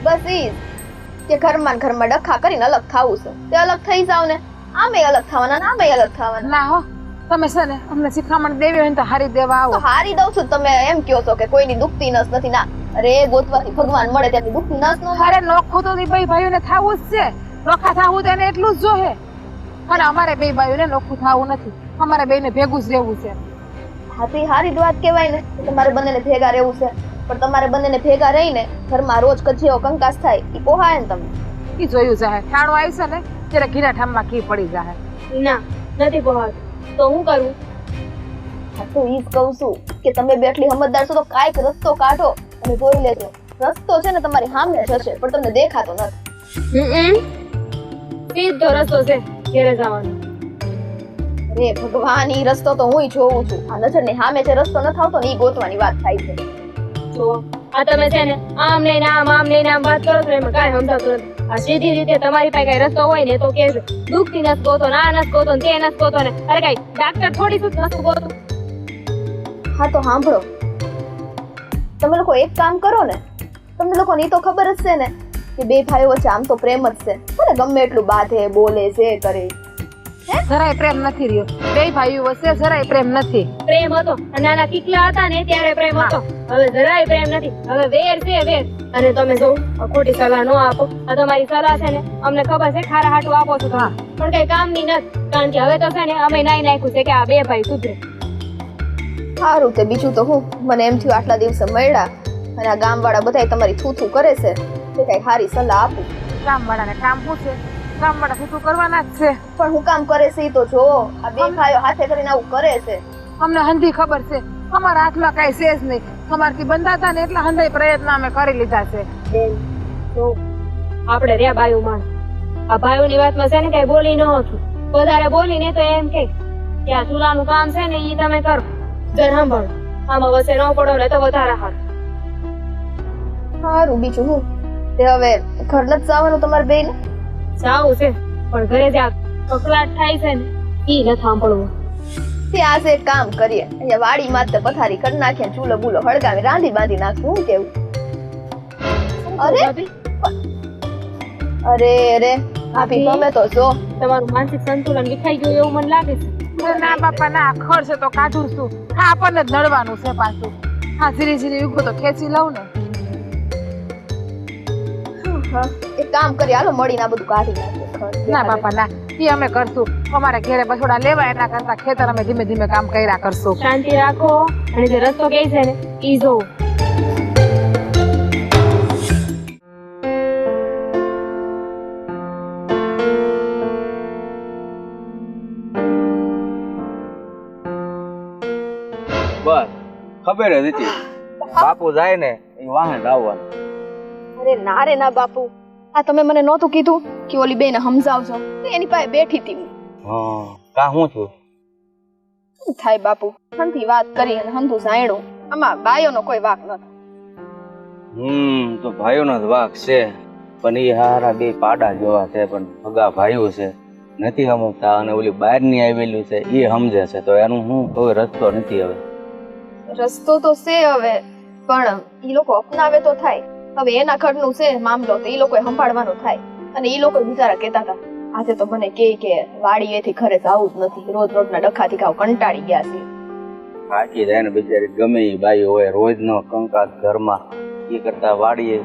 H: બસ ઈ જ કે ઘરમાં ને ઘરમાં ડખા કરીને અલગ થાવું છે તે અલગ થઈ જાવ ને આમે અલગ થવાના ને આમે અલગ થવાના
E: ના હો તમે છે ને અમને શિખામણ દેવી હોય ને તો હારી દેવા
H: તો
E: આવો
H: હારી દઉં છું તમે એમ કહો છો કે કોઈની દુખતી નસ નથી ના અરે ગોતવાથી ભગવાન મળે ત્યાંથી દુખતી નસ નો
E: અરે નોખું તો ભાઈ ભાઈઓને થાવું જ છે નોખા થાવું તો એને એટલું જ જોહે અને અમારે બે ભાઈઓને નોખું થાવું નથી અમારે બેને ભેગું જ રહેવું છે
H: હાથી હારી જ વાત કહેવાય ને કે તમારે બંનેને ભેગા રહેવું છે પણ તમારે બંનેને ભેગા રહીને ઘરમાં રોજ કજિયો કંકાસ થાય ઈ પોહાય ને તમને
E: ઈ જોયું જાહે ઠાણું આવશે ને ત્યારે ઘીના ઠામમાં ઘી પડી જાહે
D: ના નથી પહોંચ તો હું કરું
H: હા તો ઈ જ કહું છું કે તમે બે એટલી સમજદાર છો તો કાંઈક રસ્તો કાઢો અને જોઈ લેજો રસ્તો છે ને તમારી સામે જશે પણ તમને દેખાતો નથી
D: સીધો રસ્તો છે ઘેરે જવાનો
H: અરે ભગવાન ઈ રસ્તો તો હુંય જોઉં છું આ નજરની સામે જે રસ્તો ન થાવતો ને ઈ ગોતવાની વાત થાય છે
D: જો આ તમે છે ને આમ લઈને આમ લઈને આમ વાત કરો છો એમાં કાંઈ સમજાતું નથી આ સીધી રીતે તમારી પાસે કઈ રસ્તો હોય ને તો કહેજો દુખતી નસ ગોતો ને આ નસ ગોતો ને તે નસ ગોતો ને અરે કઈ ડાક્ટર થોડી શું નસ ગોતો
H: હા તો સાંભળો તમે લોકો એક કામ કરો ને તમને લોકોને ઈ તો ખબર જ છે ને કે બે ભાઈઓ વચ્ચે આમ તો પ્રેમ જ છે ભલે ગમે એટલું બાંધે બોલે જે કરે
E: જરાય પ્રેમ નથી રહ્યો બે ભાઈઓ વચ્ચે જરાય પ્રેમ નથી
D: પ્રેમ હતો અને નાના કીકલા હતા ને ત્યારે પ્રેમ હતો. હવે જરાય પ્રેમ નથી. હવે વેર છે વેર. અને તમે જો ખોટી સલાહ ન આપો. આ તમારી સલાહ છે ને અમને ખબર છે ખારા હાટું આપો છો તમે, પણ કઈ કામની નથી. કારણ કે હવે તો છે ને અમે નાઈ નાખ્યું છે કે આ બે ભાઈ સુધરે.
H: સારું તે બીજું તો હું મને એમ થયું આટલા દિવસે મળ્યા અને આ ગામવાળા બધાય તમારી થૂથું કરે છે તે કઈ સારી સલાહ આપું.
E: ગામવાળાને કામ શું છે? ગામવાળા શું કરવાના જ છે.
H: પણ હું કામ કરે છે ઈ તો જો આ બે ભાઈઓ હાથે કરીને આવું કરે છે.
E: અમને હંધી ખબર છે, અમારા હાથમાં કઈ છે જ નહીં. અમારથી બંધાતા ને એટલા હંધાઈ પ્રયત્ન અમે કરી લીધા છે.
D: બેન જો આપણે રહ્યા બાયું માણ. આ ભાઈઓની વાતમાં છે ને કઈ બોલી ન હતું. વધારે બોલીને તો એમ કે આ ચૂલાનું કામ છે ને ઈ તમે કરો. જર સાંભળો, આમાં વસે ન પડો ને તો વધારે હાથ.
H: સારું બીજું હું તે હવે ઘર નથી જવાનું તમારે બેન?
D: જાવું છે પણ ઘરે જ્યાં કકલાટ થાય છે ને ઈ ન સાંભળવું.
H: તે આજે એક કામ કરીએ, અહીંયા વાડી માથે પથારી કરી નાખીએ, ચૂલો બુલો હળગાવી રાંધી બાંધી નાખવું. હું કેવું? અરે અરે અરે ભાભી ગમે તો જો
D: તમારું માનસિક સંતુલન વિખાઈ ગયું એવું મને લાગે છે.
E: ના બાપા ના, ખર્ચ તો કાઢું છું. હા આપણને જ નડવાનું છે પાછું. હા ધીરે ધીરે ઉગો તો ખેંચી લઉં ને.
H: એક કામ કરીએ, હાલો મળીને આ બધું કાઢી નાખીએ.
E: ના બાપા ના, ઈ અમે કરશું. અમારે ઘરે બછોડા લેવા એના કરતા ખેતર અમે ધીમે ધીમે કામ કર્યા કરશું.
D: શાંતિ રાખો અને જે રસ્તો કે છે ને ઈ જોવો.
F: બસ ખબર જ હતી બાપુ જાય ને એ વાહન લાવવાનું.
H: અરે ના રે ના બાપુ, આ તમે મને નહોતું કીધું કે ઓલી બેને સમજાવજો? એની પાસે બેઠી હતી હું.
F: હા કા હું છું?
H: શું થાય બાપુ, હંથી વાત કરી અને હંધું સાયણું. આમાં બાયોનો કોઈ વાક નથી.
F: તો ભાઈઓનો જ વાક છે, પણ એ હારા બે પાડા જેવા છે, પણ ભગા ભાઈઓ છે, નથી સમજતા. અને ઓલી બહારની આવેલી છે એ સમજે છે, તો એનું હું કોઈ રસ્તો નથી. હવે
H: રસ્તો તો છે હવે, પણ ઈ લોકો અપનાવે તો થાય. હવે એના ઘરનું છે મામલો તો ઈ લોકોએ સંભાળવાનો થાય. અને ઈ લોકો બિચારા કહેતા હતા આજે તો મને કે વાડીએથી ઘરે જવું જ નથી, રોજ રોજના ડખાથી કાવ કંટાળી ગયા છે.
F: થાકી જાય ને બિચારી, ગમે એ બાઈ હોય, રોજનો કંકાસ ઘરમાં, એ કરતા વાડીએ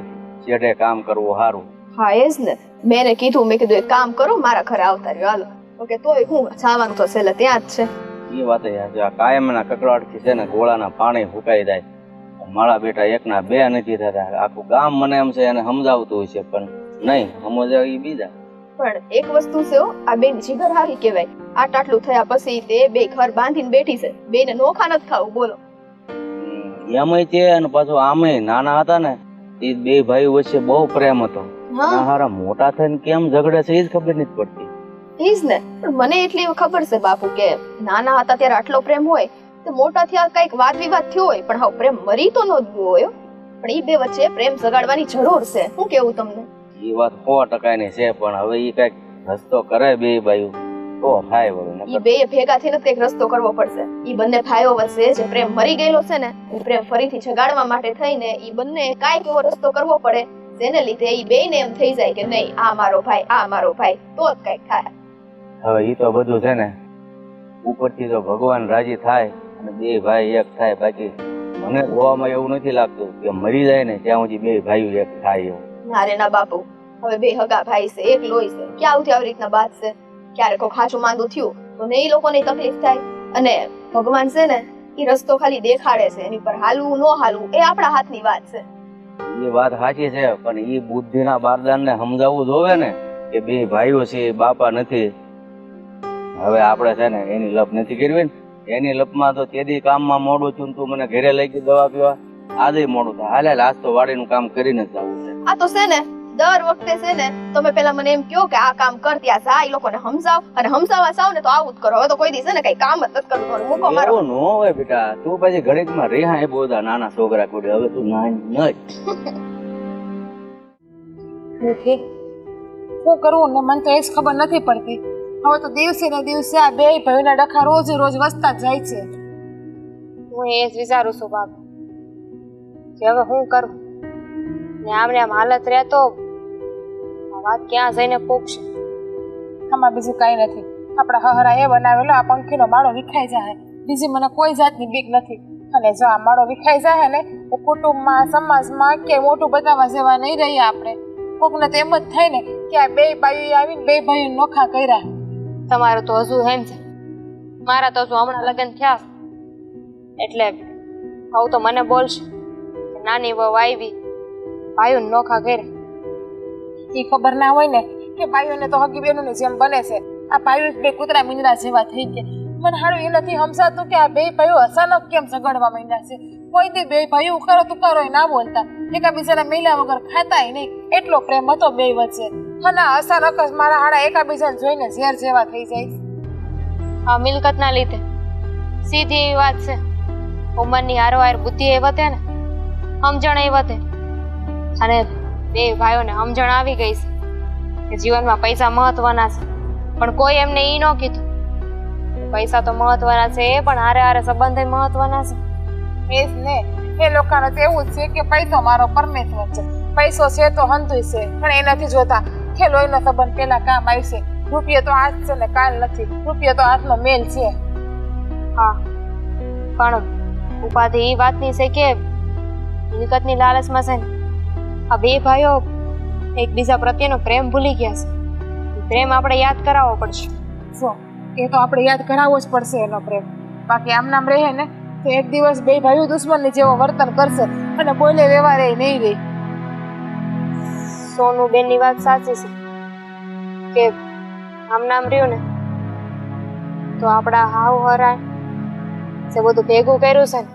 F: છેડે કામ કરવું સારું.
H: હા એ જ ને, મેં કીધું, મેં કીધું એક કામ કરો મારા ઘરે આવતા રહ્યો હાલો. તો કે તોય હું જવાનું તો છેલ્લે ત્યાં જ છે.
F: એ વાત આ કાયમના કકડાટથી છે ને ગોળાના પાણી ફૂંકાઈ જાય. મારા બેટા એકના બે નથી થતા. આખું ગામ મને એમ છે એને સમજાવતું હોય છે, પણ નહીં સમજે એ બીજા.
H: પણ એક વસ્તુ છે હો, આ બેન જીગર હારી કહેવાય. આટલું થયા પછી તે બે ઘર બાંધીને બેઠી છે. બેને નોખા નથી ખાવું બોલો.
F: એમાંય છે અને પાછું આમાંય નાના હતા ને એ બે ભાઈ વચ્ચે બહુ પ્રેમ હતો. હારા મોટા થઈને કેમ ઝઘડે છે એ જ ખબર નથી પડતી.
H: એ જ ને, પણ મને એટલી ખબર છે બાપુ કે નાના હતા ત્યારે આટલો પ્રેમ હોય તો મોટા થયા કઈક વાદ વિવાદ થયો હોય, પણ હવે પ્રેમ મરી તો ન ગયો હોય. પણ એ બે વચ્ચે પ્રેમ જગાડવાની જરૂર છે. શું કેવું તમને?
F: એ વાત 100% ની છે, પણ હવે એ કઈક રસ્તો કરે બે ભાઈઓ તો થાય.
H: એ બે ભેગા થઈને કઈક રસ્તો કરવો પડશે. એ બંને ભાઈઓ વચ્ચે જે પ્રેમ મરી ગયેલો છે ને એ પ્રેમ ફરીથી જગાડવા માટે થઈને એ બંને કાંઈક એવો રસ્તો કરવો પડે જેને લીધે એ બેને એમ થઈ જાય કે નહીં આ મારો ભાઈ, આ મારો ભાઈ, તો જ કઈક થાય.
F: હવે એ તો બધું છે ને ઉપરથી તો ભગવાન રાજી થાય અને બે ભાઈ એક થાય. બાકી મને જોવામાં એવું નથી લાગતું કે મરી જાય ને ત્યાં સુધી બે ભાઈઓ એક થાય એવું.
H: ના રે ના બાપુ, હવે બે હગા ભાઈ છે, એક લોહી છે, ક્યાં આવી રીતના બાત છે? ક્યારેક કોઈ ખાસું માંદું થયું તો ને એ લોકોને તકલીફ થાય. અને ભગવાન છે ને એ રસ્તો ખાલી દેખાડે છે, એની પર હાલવું ન હાલવું એ આપણા હાથની વાત છે.
F: એ વાત સાચી છે, પણ એ બુદ્ધિના બારદાન ને સમજાવવું જોવે ને કે બે ભાઈઓ છે બાપા નથી. હવે આપણે છે ને એની લપ નથી કરવી ને. એની લપમાં તો તેદી કામમાં મોડું છું, તું મને ઘરે લઈ ગઈ દવા પીવા, આજે મોડું થાય. હાલે આજ તો વાડીનું કામ કરીને જ જવું છે.
H: આ તો છે ને દર વખતે છે ને તમે પેલા મને એમ કહો કે આ કામ કર, ત્યાં જા, એ લોકોને સમજાવ, અને સમજાવવા જાવ ને તો આવું જ કરો. હવે તો કોઈ દિવસ છે ને કઈ કામ જ નથી કરવું. મૂકો મારો.
F: એવું ન હોય બેટા, તું પછી ઘડીકમાં રેહા એ બધા નાના છોકરા કુડે. હવે તું નાની નહીં.
E: શું કરવું ને મને તો એ જ ખબર નથી પડતી. હવે તો દિવસે ને દિવસે આ બે ભાઈના ડખા રોજ રોજ વધતા જ જાય છે.
D: હું એ જ વિચારું છું બાપ કે હવે હું કરું ને આમને આમ હાલત રહે તો આ વાત ક્યાં જઈને પોકશે.
E: આમાં બીજું કઈ નથી. આપડા હહરા એ બનાવેલો આ પંખીનો માળો વિખાઈ જાય બીજી મને કોઈ જાતની બીક નથી. અને જો આ માળો વિખાઈ જાય ને તો કુટુંબમાં સમાજમાં કે મોટું બતાવવા જેવા નહીં રહીએ આપણે. કોકને તો એમ જ થાય ને કે આ બે ભાઈઓ આવીને બે ભાઈઓ નોખા કર્યા.
D: તમારું તો હજુ હેમ છે, મારા તો હજુ હમણાં લગ્ન થયા છે. એટલે આવું તો મને બોલશે કે નાની વહુ આવી ભાઈઓ નોખા કર્યા.
E: એ ખબર ના હોય ને કે ભાઈઓને તો હગી બહેનોની જેમ બને છે. આ ભાઈઓ જ બે કૂતરા મીંડડા જેવા થઈ ગયા. મને હારું એ નથી સમજાતું કે આ બે ભાઈઓ અચાનક કેમ ઝઘડવા માંડ્યા છે. કોઈ દી બે ભાઈઓ ઉકારો તુકારો ના બોલતા, એકાબીજાના મેલા વગર ખાતાય નહીં, એટલો પ્રેમ હતો બે વચ્ચે. અને અચાનક જ મારા હાડા એકાબીજાને જોઈને ઝેર જેવા થઈ જાય.
D: આ મિલકતના લીધે સીધી એવી વાત છે. ઉંમરની હારોહાર બુદ્ધિ એ વધે ને, સમજણ એ વધે. અને બે ભાઈઓને સમજણ આવી ગઈ છે કે જીવનમાં પૈસા મહત્વના છે. પણ કોઈ એમને ઈ ન કીધું પૈસા તો મહત્વના છે, પણ હારે હારે સંબંધ મહત્વના છે.
E: એ જ ને, એ લોકોને તો એવું જ છે કે પૈસો મારો પરમેશ્વર છે, પૈસો છે તો હંધુય છે. પણ એ નથી જોતા કે લોહીનો સંબંધ પેલા કામ આવશે. રૂપિયો તો આજ છે ને કાલ નથી, રૂપિયો તો હાથનો મેલ છે.
D: હા, પણ ઉપાધિ એ વાતની છે કે મિલકતની લાલચમાં છે ને આ બે ભાઈઓ એકબીજા પ્રત્યેનો પ્રેમ ભૂલી ગયા છે. પ્રેમ આપણે યાદ કરાવવો પડશે.
E: જો એ તો આપણે યાદ કરાવવો જ પડશે એનો પ્રેમ. બાકી આમ નામ રહે ને તો એક દિવસ બે ભાઈઓ દુશ્મનની જેવો વર્તન કરશે અને બોલે વ્યવહારે નહીં રહી.
D: સોનું બેનની વાત સાચી છે કે આમ નામ રહ્યું ને તો આપણા હાવ હરાય જે બધું ભેગું કર્યું છે ને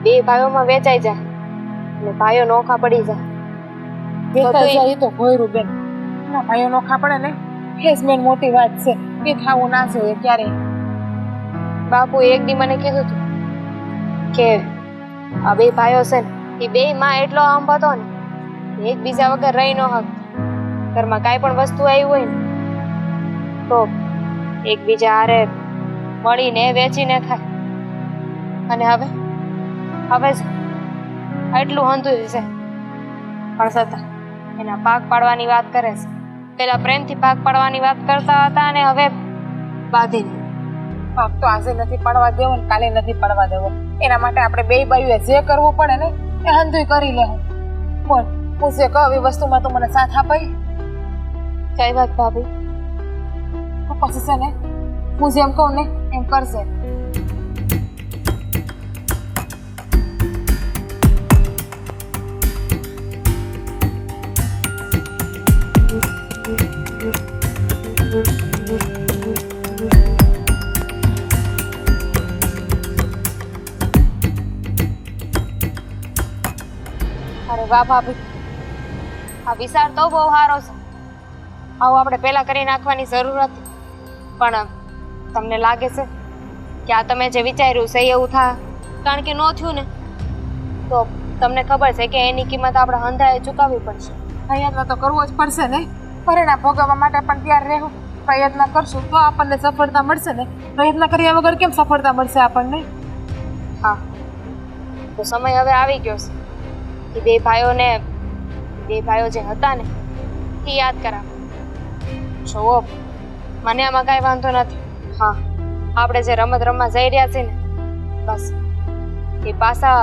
D: બે ભાઈઓમાં વેચાઈ જાય અને ભાઈઓ નોખા પડી જાય.
E: એ તો ભોયરું બેન, ના ભાઈઓ નોખા પડે ને એ જ મેન મોટી વાત છે. એ થાવું ના જોઈએ ક્યારેય.
D: બાપુ એક દી મને કીધું હતું કે આ બે ભાઈઓ છે ને એ બે માં એટલો આંબ હતો ને એકબીજા વગર રહી ન હક. ઘરમાં કાંઈ પણ વસ્તુ આવી હોય ને તો એકબીજા હારે મળીને વેચીને ખાય. અને હવે એટલું હંધું છે પણ છતાં એના પાક પાડવાની વાત કરે છે. પેલા પ્રેમથી પાક પાડવાની વાત કરતા હતા અને હવે બાંધીને.
E: પાક તો આજે નથી પડવા દેવો ને કાલે નથી પડવા દેવો. એના માટે આપણે બે બાયુએ જે કરવું પડે ને એ હંધુય કરી લેવું. બોલ, હું જે કહું એ વસ્તુમાં તું મને સાથ અપાય?
D: કઈ વાત ભાભી?
E: પછી છે ને હું જેમ કહું ને એમ કરશે.
D: અરે વાહ ભાભી, આ વિચાર તો બહુ સારો છે. આવું આપણે પહેલા કરી નાખવાની જરૂર હતી. પણ તમને લાગે છે કે આ તમે જે વિચાર્યું છે એવું થાય? કારણ કે ન થયું ને તો તમને ખબર છે કે એની કિંમત આપણે હંધાએ ચૂકવવી પડશે.
E: પ્રયત્ન તો કરવો જ પડશે ને. પરિણામ ભોગવવા માટે પણ તૈયાર રહેવું. પ્રયત્ન કરશું તો આપણને સફળતા મળશે ને. પ્રયત્ન કર્યા વગર કેમ સફળતા મળશે આપણને?
D: હા, તો સમય હવે આવી ગયો છે કે બે ભાઈઓ જે હતા ને એ યાદ કરાવો. જુઓ, મને આમાં કાંઈ વાંધો નથી. હા, આપણે જે રમત રમવા જઈ રહ્યા છીએ ને બસ એ પાછા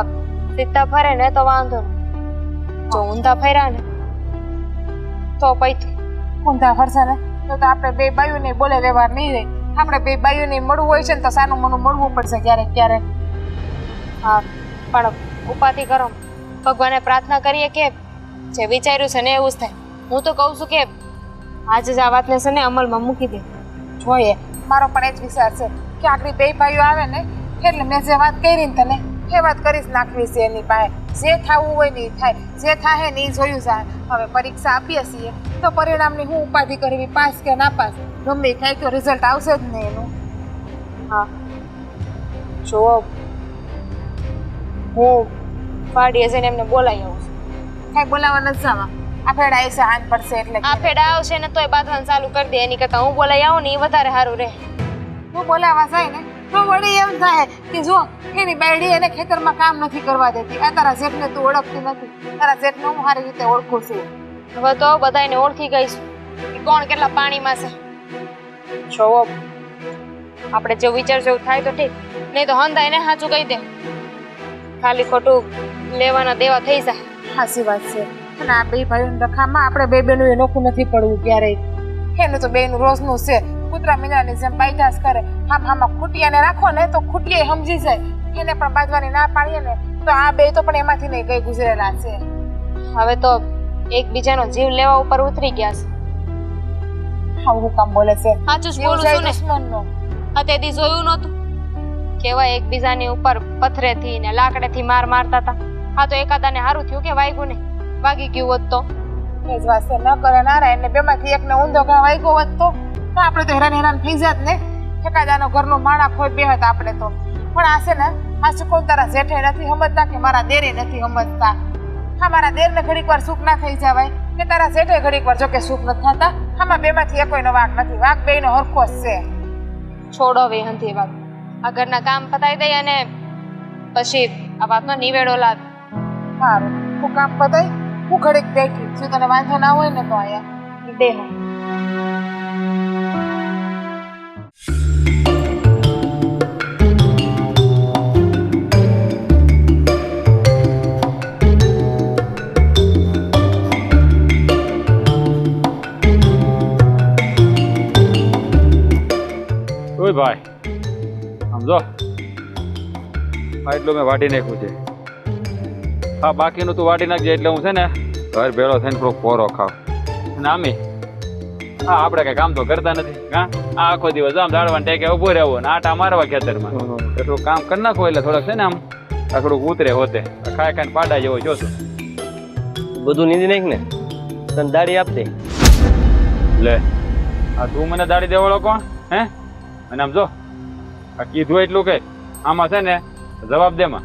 D: સીધા ફરે ને તો વાંધો નહીં. જો ઊંધા ફર્યા ને તો પૈતું.
E: ઊંધા ફરશે ને તો આપણે બે બાયુને બોલે વ્યવહાર નહીં રહે. આપણે બે બાયુને મળવું હોય છે ને તો સાનું મનું મળવું પડશે ક્યારેક ક્યારેક.
D: હા, પણ ઉપાધિ કરો, ભગવાને પ્રાર્થના કરીએ કે જે વિચાર્યું છે ને એવું જ થાય. હું તો કહું છું કે આજે જ આ વાતને છે ને અમલમાં મૂકી દે.
E: જોઈએ, મારો પણ એ જ વિચાર છે કે આખરી બે ભાઈઓ આવે ને એટલે મેં જે વાત કરી ને તને એ વાત કરી જ નાખવી છે એની પાસે. જે થવું હોય ને એ થાય, જે થાય ને એ જોયું જાય. હવે પરીક્ષા આપીએ છીએ તો પરિણામની હું ઉપાધિ કરવી, પાસ કે ના પાસ, ગમે એ થાય તો રિઝલ્ટ આવશે જ ને એનું.
D: હા, જુઓ, હું પાડીએ જઈને એમને બોલાવી આવું છું.
E: કાંઈ બોલાવવા નથી જવા. આ ફેડા એસે હાથ પડશે એટલે
D: આ ફેડા આવશે ને તોય બાંધવાનું ચાલુ કરી દે. એની કરતાં હું બોલાવી આવું ને એ વધારે સારું રહે.
E: હું બોલાવા જાય ને તો વળી એમ થાય કે જો એની બાયડી એને ખેતરમાં કામ નથી કરવા દેતી. આ તારા જેઠને તું ઓળખતી નથી. તારા જેઠને હું સારી રીતે ઓળખું છું.
D: હવે તો બધાને ઓળખી ગઈશું કે કોણ કેટલા પાણીમાં છે. જોવો, આપણે જેવું વિચારશું એવું થાય તો ઠીક,
G: નહીં તો હંધા એને સાચું કહી દે. ખાલી ખોટું લેવાના દેવા થઈ જાય.
E: સાચી વાત છે. અને આ બે ભાઈઓની ડખામાં આપણે બે બેનું એ નોખું નથી પડવું ક્યારેય. એનું તો બેનું રોજનું છે. કૂતરા મીંડળાની જેમ બાયદાસ કરે. આમાં ખૂટિયાને રાખો ને તો ખૂટિયા સમજી જાય. એને પણ બાંધવાની ના પાડીએ ને તો આ બે તો પણ એમાંથી નહીં ગઈ ગુજરેલા છે.
G: હવે તો એકબીજાનો જીવ લેવા ઉપર ઉતરી ગયા છે.
E: આવું કામ બોલે છે?
G: સાચું જ
E: જીવ
G: બોલું
E: જાય
G: છું ને.
E: દુશ્મનનો.
G: આ તે દી જોયું નહોતું કેવાય એકબીજાની ઉપર પથરેથી ને લાકડેથી માર મારતા હતા. આ તો એકાદાને હારું થયું કે વાગ્યું ને. વાગી ગયું હોત તો
E: એ જ વાત છે. ન કરે નારાયણ ને બેમાંથી એકને ઊંધો ઘા વાગ્યો હોત તો આપણે તો હેરાન થઈ જાત ને. એકાદાનો ઘરનો માણા ખોઈ બેહત આપણે તો. પણ આ છે ને આ કોઈ તારા જેઠે નથી સમજતા કે મારા દેરે નથી સમજતા. હા, મારા દેરને ઘડીક વાર સુખ ના થઈ જવાય કે તારા જેઠે ઘડીક વાર જો કે સુખ નથી થતા. આમાં બેમાંથી એકોયનો વાંક નથી. વાંક બેયનો હરખો જ છે.
G: છોડો હવે હંધી વાત. આ ઘરના કામ પતાવી દઈ અને પછી આ વાતનો નિવેડો લાવ.
E: સારું, હું કામ પતાય હું ઘડીક બેઠી શું તને વાંધો ના હોય ને તો અહીંયા
G: દેહ
B: ઓય ભાઈ સમજો એટલું મેં વાટી નાખ્યું છે. હા, બાકીનું તું વાટી નાખજે એટલે હું છે ને ઘર ભેળો થઈને થોડોક પોરો ખાવ. અને આમી હા, આપણે કઈ કામ તો કરતા નથી. હા, આ આખો દિવસ આમ દાડવાને ટેકે ઉભો રહેવો ને આટા મારવા ખેતરમાં. એટલું કામ કરી નાખો એટલે થોડોક છે ને આમ આખડું ઉતરે હોતે. ખાય ખાઈને પાડા જેવો જોશું.
A: બધું નીંદી નાખ ને તને દાડી આપ દે.
B: લે આ તું મને દાડી દેવાળો કોણ હે? અને આમ જો આ કીધું એટલું કે આમાં છે ને જવાબ દેમાં.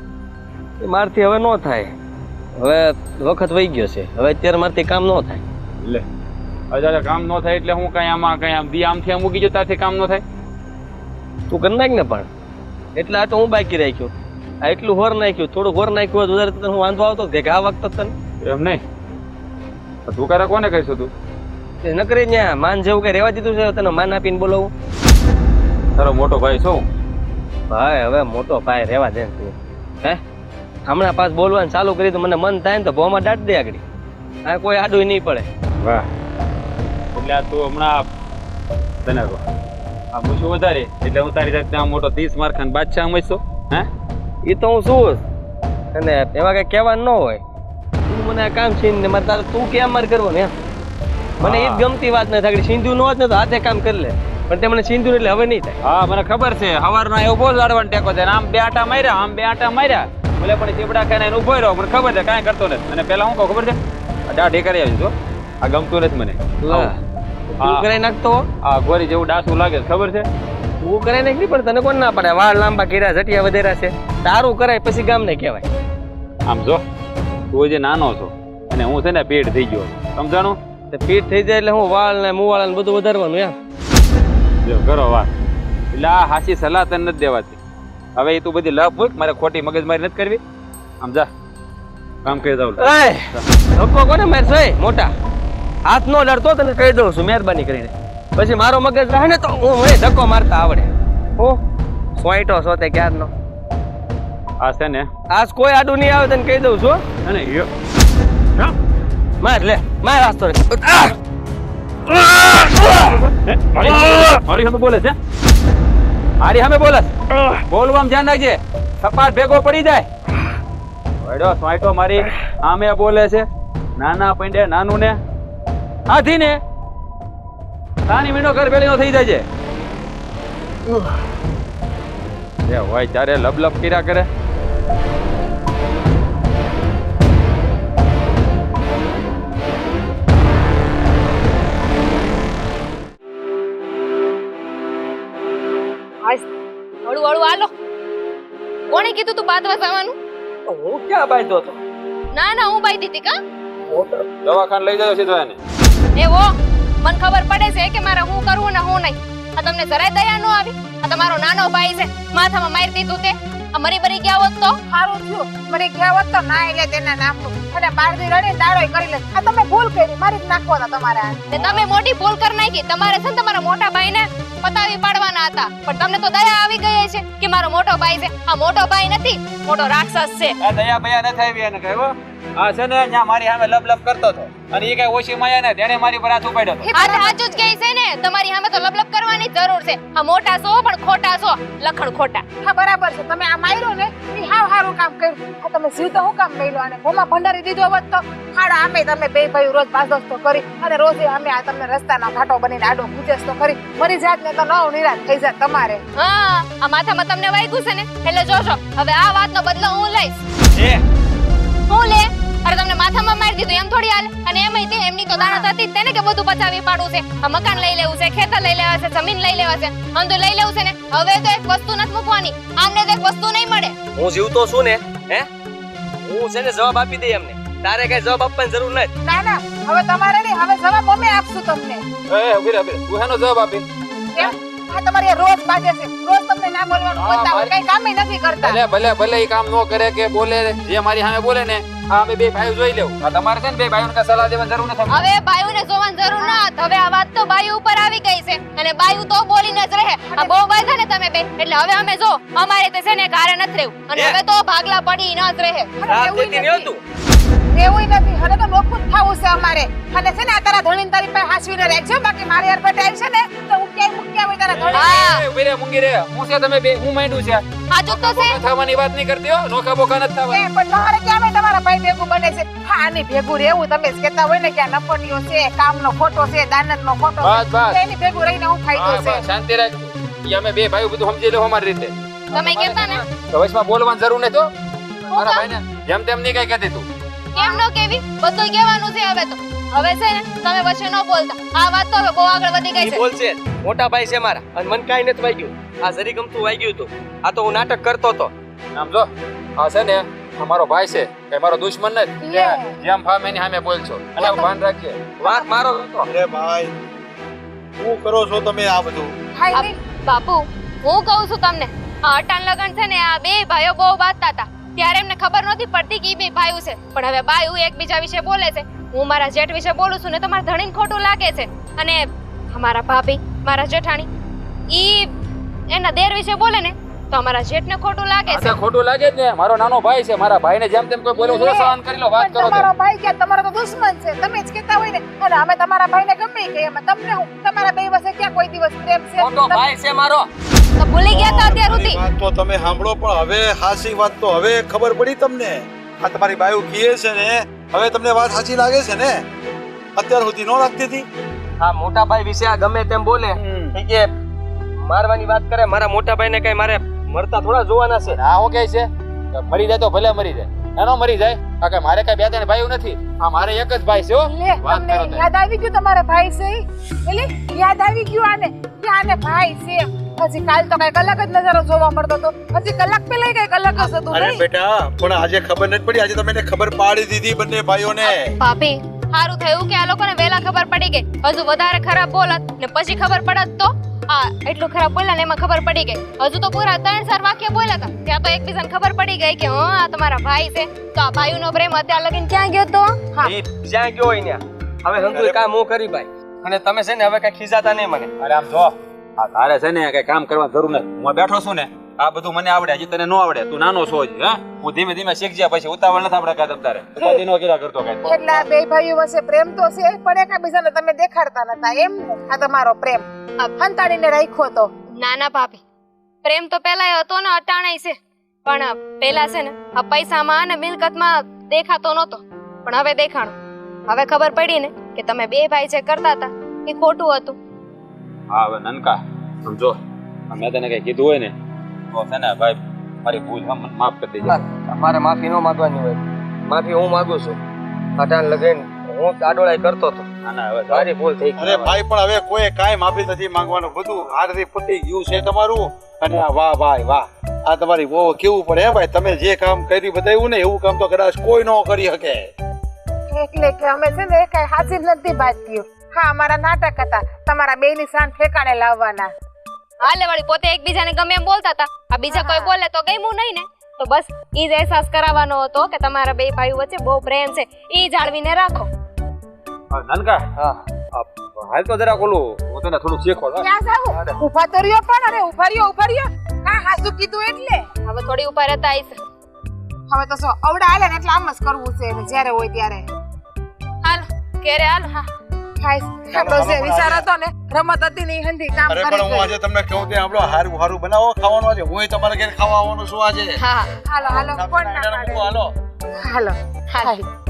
A: એ મારથી હવે ન થાય. હવે વખત વહી ગયો છે. હવે અત્યારે મારથી કામ ન થાય.
B: લે અજારે કામ ન થાય એટલે હું કઈ આમાં કઈ આમ દી આમથી આમ મૂકી જો ત્યાંથી કામ ન થાય.
A: તું કરી નાખ ને પણ એટલે આ તો હું બાકી રાખ્યું. આ એટલું હોર નાખ્યું. થોડું હોર નાખ્યું હોત વધારે તને હું વાંધો આવતો કે આ વખત તને
B: એમ નહીં તું કરે કોને કહીશું તું?
A: ન કરી ત્યાં માન જેવું કઈ રહેવા દીધું છે? તને માન આપીને બોલાવું?
B: તારો મોટો ભાઈ શું?
A: ભાઈ હવે મોટો ભાઈ રહેવા દે તું. હે હમણાં પાછ બોલવાનું ચાલુ કરી તો મને મન થાય ને તો ભોમાં દાટ દે આગળ. આ કોઈ આડું નહીં પડે.
B: વાહ એટલે આ તું હમણાં તને કહો આ મૂછું વધારે એટલે હું તારી સાથે આમ મોટો 30 માર્ખાનો બાદશાહ સમજશો? હે
A: એ તો હું શું અને એમાં કઈ કહેવાનું ન હોય. તું મને આ કામ છીન ને મારે તારે તું કેમ મારે કરવાનું એમ મને એ જ ગમતી વાત નથી. આગળ સિંધુ ન હોત ને તો હાથે કામ કરી લે પણ તે મને સિંધુ એટલે હવે નહીં થાય.
B: હા મને ખબર છે સવારનો એવું બહુ લાડવાનો ટેકો છે આમ બે આટા માર્યા આમ બે આટા માર્યા ભલે પણ ચીબડા ખાઈને એને ઉભો રહ્યો મને ખબર છે કાંઈ કરતો નથી. અને પેલા હું કહું ખબર છે દાઢી કરી આવી જો આ ગમતું નથી મને.
A: તું કરાઈ નાખતો
B: આ ગોરી જેવું ડાસું લાગે છે ખબર છે?
A: તું કરાઈ નાખી પણ તને કોણ ના પડે? વાળ લાંબા કર્યા જટિયા વધેરા છે. તારું કરાય પછી ગામ ને કહેવાય.
B: આમ જો તું જે નાનો છો અને હું છે ને પેટ થઈ ગયો સમજાણું?
A: પીઠ થઈ જાય એટલે હું વાળ ને મુવાળ ને બધું વધારવાનું એમ
B: જો કરો વાત. એટલે આ હાચી સલાહ તને નથી દેવાતી. હવે એ તું બધી લપ મૂક મારે ખોટી મગજમારી નથી કરવી. આમ જા કામ કરી દઉં.
A: ધક્કો કોને મારશો મોટા? હાથ નો લડતો તને કહી દઉં છું મહેરબાની કરીને. પછી મારો મગજ રહે ને તો હું મને ધક્કો મારતા આવડે. હું સોઈટો છો તે ક્યારનો.
B: આ છે ને
A: આજ કોઈ આડું નહીં આવે તને કહી દઉં છું.
B: અને
A: માર લે માર રાસ્તો
B: મારી સામે બોલે છે? મારી સામે બોલે? બોલવામાં ધ્યાન રાખજે સપાટ ભેગો પડી જાય. વડો સ્વાઈટો મારી આમે બોલે છે. નાના પૈંડે નાનું ને હાથી ને તાની મીંડો ઘર ભેળીનો થઈ જાય છે. એ હોય ત્યારે લબલબ કર્યા કરે.
G: હળુ હળુ હાલો. કોણે કીધું તું બાદવા જવાનું?
A: હું ક્યાં બાંધ્યો હતો?
G: ના ના હું બાઈ દીધી કા?
B: દવાખાને લઈ જાવ સીધો એને.
G: એવો મને ખબર પડે છે કે મારે હું કરવું ને હું નહીં. આ તમને જરાય દયા નો આવી? આ તમારો નાનો ભાઈ છે માથામાં મારી દીધું તે. આ મરી બરી ગયા હોત તો
E: સારું થયું. મરી ગયા હોત તો ના લે તેના નામનું અને બારથી રડી દાડોય કરી લે. આ તમે ભૂલ કરી મારી જ નાખો તમારે.
G: ને તમે મોટી ભૂલ કરી નાખી. તમારે છે ને તમારા મોટા ભાઈને પતાવી પાડવાના કરવાના હતા પણ તમને તો દયા આવી ગઈ છે કે મારો મોટો ભાઈ છે. આ મોટો ભાઈ નથી, મોટો રાક્ષસ છે.
B: આ દયા બયા નથી આવી એને કહ્યું. આ છે ને ત્યાં મારી સામે લપ લપ કરતો હતો અને એ કઈ ઓછી માયા ને તેને મારી પર હાથ ઉપાડ્યો હતો.
G: આ તો સાચું જ કહે છે ને, તમારી સામે તો લબલબ કરવાની જ જરૂર છે. આ મોટા છો પણ ખોટા છો, લખણ ખોટા.
E: હા બરાબર છે, તમે આ માર્યો ને એ હાવ સારું કામ કર્યું. હા તમે જીવ તો હું કામ મેલ્યો અને ભોમાં ભંડારી દીધો હોત તો હાડા આમે તમે બે ભાઈ રોજ બાજોસ્તો કરી અને રોજે અમે આ તમને રસ્તાના ઘાટો બનીને આડો ગુજેસ્તો કરી મરી જાત ને તો નવ નિરાશ થઈ જાત તમારે.
G: હા, આ માથામાં તમને વાગ્યું છે ને એટલે જોજો હવે આ વાતનો બદલો હું લઈશ. હું લે? અરે તમને માથામાં મારી દીધું એમ થોડી હાલે. અને એમાંય તે એમની તો દાનત હતી જ તેને કે બધું પચાવી પાડવું છે. આ મકાન લઈ લેવું છે, ખેતર લઈ લેવા છે, જમીન લઈ લેવા છે, અંધું લઈ લેવું છે ને. હવે તો એક વસ્તુ નથી મૂકવાની, આમને તો એક વસ્તુ નહીં મળે.
A: હું જીવતો છું ને, હે હું છે ને જવાબ આપી દઈ એમને. તારે કઈ જવાબ આપવાની જરૂર નથી.
E: ના ના હવે તમારે નહીં, હવે જવાબ અમે આપશું તમને.
B: ઉભી રહે. તું એનો જવાબ આપી.
E: કેમ? આ તમારી આ રોજ બાજે છે, રોજ તમને ના બોલવાનું બોલતા હોય, કઈ કામ નથી કરતા.
B: ભલે એ કામ નો કરે કે બોલે, જે મારી સામે બોલે ને આ અમે બે ભાઈઓ જોઈ લેવું. આ તમારે છે ને બે ભાઈઓને કઈ સલાહ દેવાની જરૂર નથી.
G: હવે બાયુને જોવાની જરૂર નથી. હવે આ વાત તો બાયુ ઉપર આવી ગઈ છે અને બાયુ તો બોલીને જ રહે. આ બહુ બાધા ને તમે બે એટલે હવે અમે જો અમારે તે છે ને ઘરે નથી રહેવું અને હવે તો ભાગલા પડી ન જ રહે.
A: રાત દેતી નહોતું તું.
E: એવું નથી, હવે તો નોખું જ થાવું છે અમારે. અને છે ને આ તારા ધણીને તારી પાસે હાસવીને રાખજો, બાકી મારી યાર બેટા આવી છે ને તો હું ક્યાંય મૂક્યા હોય તારા ધણી.
B: ઉભી રહે મૂંગી રે. હું છે તમે બે હું માંડ્યું છે.
G: સાચું તો છે.
B: થવાની વાત નહીં કરતી હો, નોખા બોખા નથી થવાની.
E: પણ તમારે ક્યાં હોય તમારા ભાઈ ભેગું બને છે? હા આની ભેગું રહેવું તમે જ કહેતા હોય ને કે આ નપટીઓ છે, કામનો ખોટો છે, દાનતનો ખોટો
B: બસ, બસ.
E: છે, એની ભેગું રહીને હું ફાયદો
B: હા,
E: છે.
B: બસ, શાંતિ રાખ. ઈ અમે બે ભાઈઓ બધું સમજી લો અમારી રીતે.
G: તમે કહેતા ને
B: તો વચમાં બોલવાની જરૂર નથી હો. મારા
G: કામ?
B: ભાઈને જેમ તેમ નહીં કઈ કહેતી તું.
G: કેમ નો કેવી બધું કહેવાનું છે હવે તો. હવે છે ને તમે વચ્ચે ન બોલતા. આ વાત તો હવે બહુ આગળ વધી ગઈ
A: ઈ
G: છે.
A: બોલશે જ. મોટા ભાઈ છે મારા અને મને કાંઈ નથી વાગ્યું. આ જરી ગમતું વાગ્યું હતું. આ તો હું નાટક કરતો હતો.
B: આમ જો આ છે ને અમારો ભાઈ છે કઈ મારો દુશ્મન નથી.
E: લે.
B: જેમ ફામે એની સામે બોલશો અને ભાન રાખજે.
A: વાત મારો હતો.
C: અરે ભાઈ શું કરો છો તમે આ બધું?
E: હાય
G: આ
E: નહીં.
G: બાપુ હું કહું છું તમને આ અટાણ લગન છે ને આ બે ભાઈઓ બહુ બાતતા હતા ત્યારે એમને ખબર નહોતી પડતી કે ઈ બે ભાઈઓ છે. પણ હવે બાયુ એકબીજા વિશે બોલે છે, હું મારા જેઠ વિશે બોલું છું ને તમારા ધણીને ખોટું લાગે છે. અને અમારા ભાભી મારા જેઠાણી ઈ એના દેર વિશે બોલે ને તો અમારા જેઠને ખોટું લાગે
B: આ
G: છે.
B: તો ખોટું લાગે જ ને. મારો નાનો ભાઈ છે. મારા ભાઈને જેમ તેમ કોઈ બોલો તો સહન કરી લો. વાત
E: પણ
B: કરો તો.
E: તમારો ભાઈ ક્યાં? તમારો તો દુશ્મન છે, તમે જ કહેતા હોય ને. અને અમે તમારા ભાઈને ગમે ઈ કહીએ, એમાં તમને હું તમારા બે વચ્ચે ક્યાં કોઈ દિવસ પ્રેમ છે?
A: મોટો ભાઈ છે મારો.
G: તો ભૂલી ગયા હતા અત્યાર સુધી.
C: મારી વાત તો તમે સાંભળો, પણ હવે હાચી વાત તો હવે ખબર પડી તમને. આ તમારી બાયુ કહે છે ને હવે તમને વાત સાચી લાગે છે ને? અત્યાર સુધી ન લાગતી હતી.
A: આ મોટા ભાઈ વિશે આ ગમે તેમ બોલે ઈ કે મારવાની વાત કરે. મારા મોટા ભાઈને કઈ મારે મરતા થોડા જોવાના છે.
B: આ હું કહે છે કે મરી જાય તો ભલે મરી જાય, એનો મરી જાય. કારણ કે મારે કઈ બે ત્રણ ભાઈઓ નથી. આ મારે એક જ ભાઈ છે હો.
E: લે,
B: વાત
E: તમને
B: કરો તો.
E: યાદ આવી ગયું તમારા ભાઈ છે ઈ? એટલે યાદ આવી ગયું આને કે આને ભાઈ છે. હજી કાલ તો કઈક અલગ જ નજારો જોવા મળતો હતો, હજી કલાક પહેલા કઈક અલગ જ હતું
C: અરે
E: નહીં?
C: બેટા પણ આજે ખબર નથી પડી. આજે તમે ખબર પાડી દીધી બંને ભાઈઓને.
G: ભાભી સારું થયું કે આ લોકોને વહેલા ખબર પડી ગઈ. હજુ વધારે ખરાબ બોલત ને પછી ખબર પડત તો આ એટલું ખરાબ બોલ્યા ને એમાં ખબર પડી ગઈ. હજુ તો પૂરા 3-4 વાક્ય બોલ્યા હતા ત્યાં તો એકબીજાને ખબર પડી ગઈ કે હા આ તમારા ભાઈ છે. તો આ ભાઈનો પ્રેમ અત્યાર લગીને ક્યાં ગયો તો?
A: ઈ જ્યાં ગયો હોય ત્યાં હવે હંધુય કામ હું કરી ભાઈ. અને તમે છે ને હવે કઈ ખીજાતા નહીં મને.
B: અરે આમ જો આ તારે છે ને કઈ કામ કરવાની જરૂર નથી. હું બેઠો છું ને આ બધું મને આવડે. હજી તને ન આવડે. તું નાનો છો જ. હા હું ધીમે ધીમે શીખજે. પછી ઉતાવળ નથી આપણે કાંઈ તારે ઉપાધિ નો કર્યા કરતો કાંઈ.
E: એટલે આ બે ભાઈઓ વચ્ચે પ્રેમ તો છે પણ એકબીજાને તમે દેખાડતા નતા એમ ને? આ તમારો પ્રેમ હંતાડીને રાખ્યો તો.
G: નાના ભાભી પ્રેમ તો પેલા હતો ને અટાણાય છે. પણ પેલા છે ને આ પૈસામાં અને મિલકતમાં દેખાતો નહોતો પણ હવે દેખાણો. હવે ખબર પડી ને કે તમે બે ભાઈ જે કરતા હતા એ ખોટું હતું.
B: હા હવે નનકા સમજો મેં તને કઈ કીધું હોય ને તો છે ને ભાઈ મારી ભૂલ મને માફ કરી દેજે.
A: મારે માફી ન માંગવાની હોય. માફી હું માંગુ છું. અટાણ લગન હું આડોળાઈ કરતો હતો.
B: ના ના હવે
A: મારી ભૂલ થઈ ગઈ.
C: અરે ભાઈ પણ હવે કોઈ કાંઈ માફી નથી માંગવાનું. બધું હાથથી પતી ગયું છે તમારું. અને આ વાહ ભાઈ વાહ, આ તમારી બહુ કેવું પડે હે ભાઈ. તમે જે કામ કરી બતાવ્યું ને એવું કામ તો કદાચ કોઈ ન કરી શકે.
E: એટલે કે અમે છે ને કઈ હાજર નથી બાંધ્યું. હા અમારા નાટક હતા તમારા બેની શાન ઠેકાણે લાવવાના.
G: હાલે વળી પોતે એકબીજાને ગમે એમ બોલતા હતા. આ બીજા કોઈ બોલે તો ગમ્યું નહીં ને તો બસ ઈ જ અહેસાસ કરાવવાનો હતો કે તમારા બે ભાઈઓ વચ્ચે બહુ પ્રેમ છે. ઈ જાળવીને રાખો.
B: નનકા
A: હા
B: હાલ તો જરાક ઓલું હું તને થોડુંક શીખવાડું
E: ક્યાં જાવું ઉભા તો રહ્યો પણ અરે ઉભા રહ્યો કા હાસુ કીધું એટલે
G: હવે થોડી ઉપર હતા આવીશ
E: હવે તો શું અવડા હાલે ને એટલે આમ જ કરવું છે ને જ્યારે હોય ત્યારે
G: હાલ ઘેરે હાલ હા
E: આપણો જે વિચાર હતો ને રમત હતી ને એ હંધી કામ
C: અરે
E: કરી
C: પણ હું આજે તમને કહું કે આપણો હારું હારું બનાવો ખાવાનું આજે હું તમારા ઘેર ખાવા આવવાનું છું આજે
G: હા
E: હાલો હાલો કોણ ના
C: હાલો
E: હાલો હાલો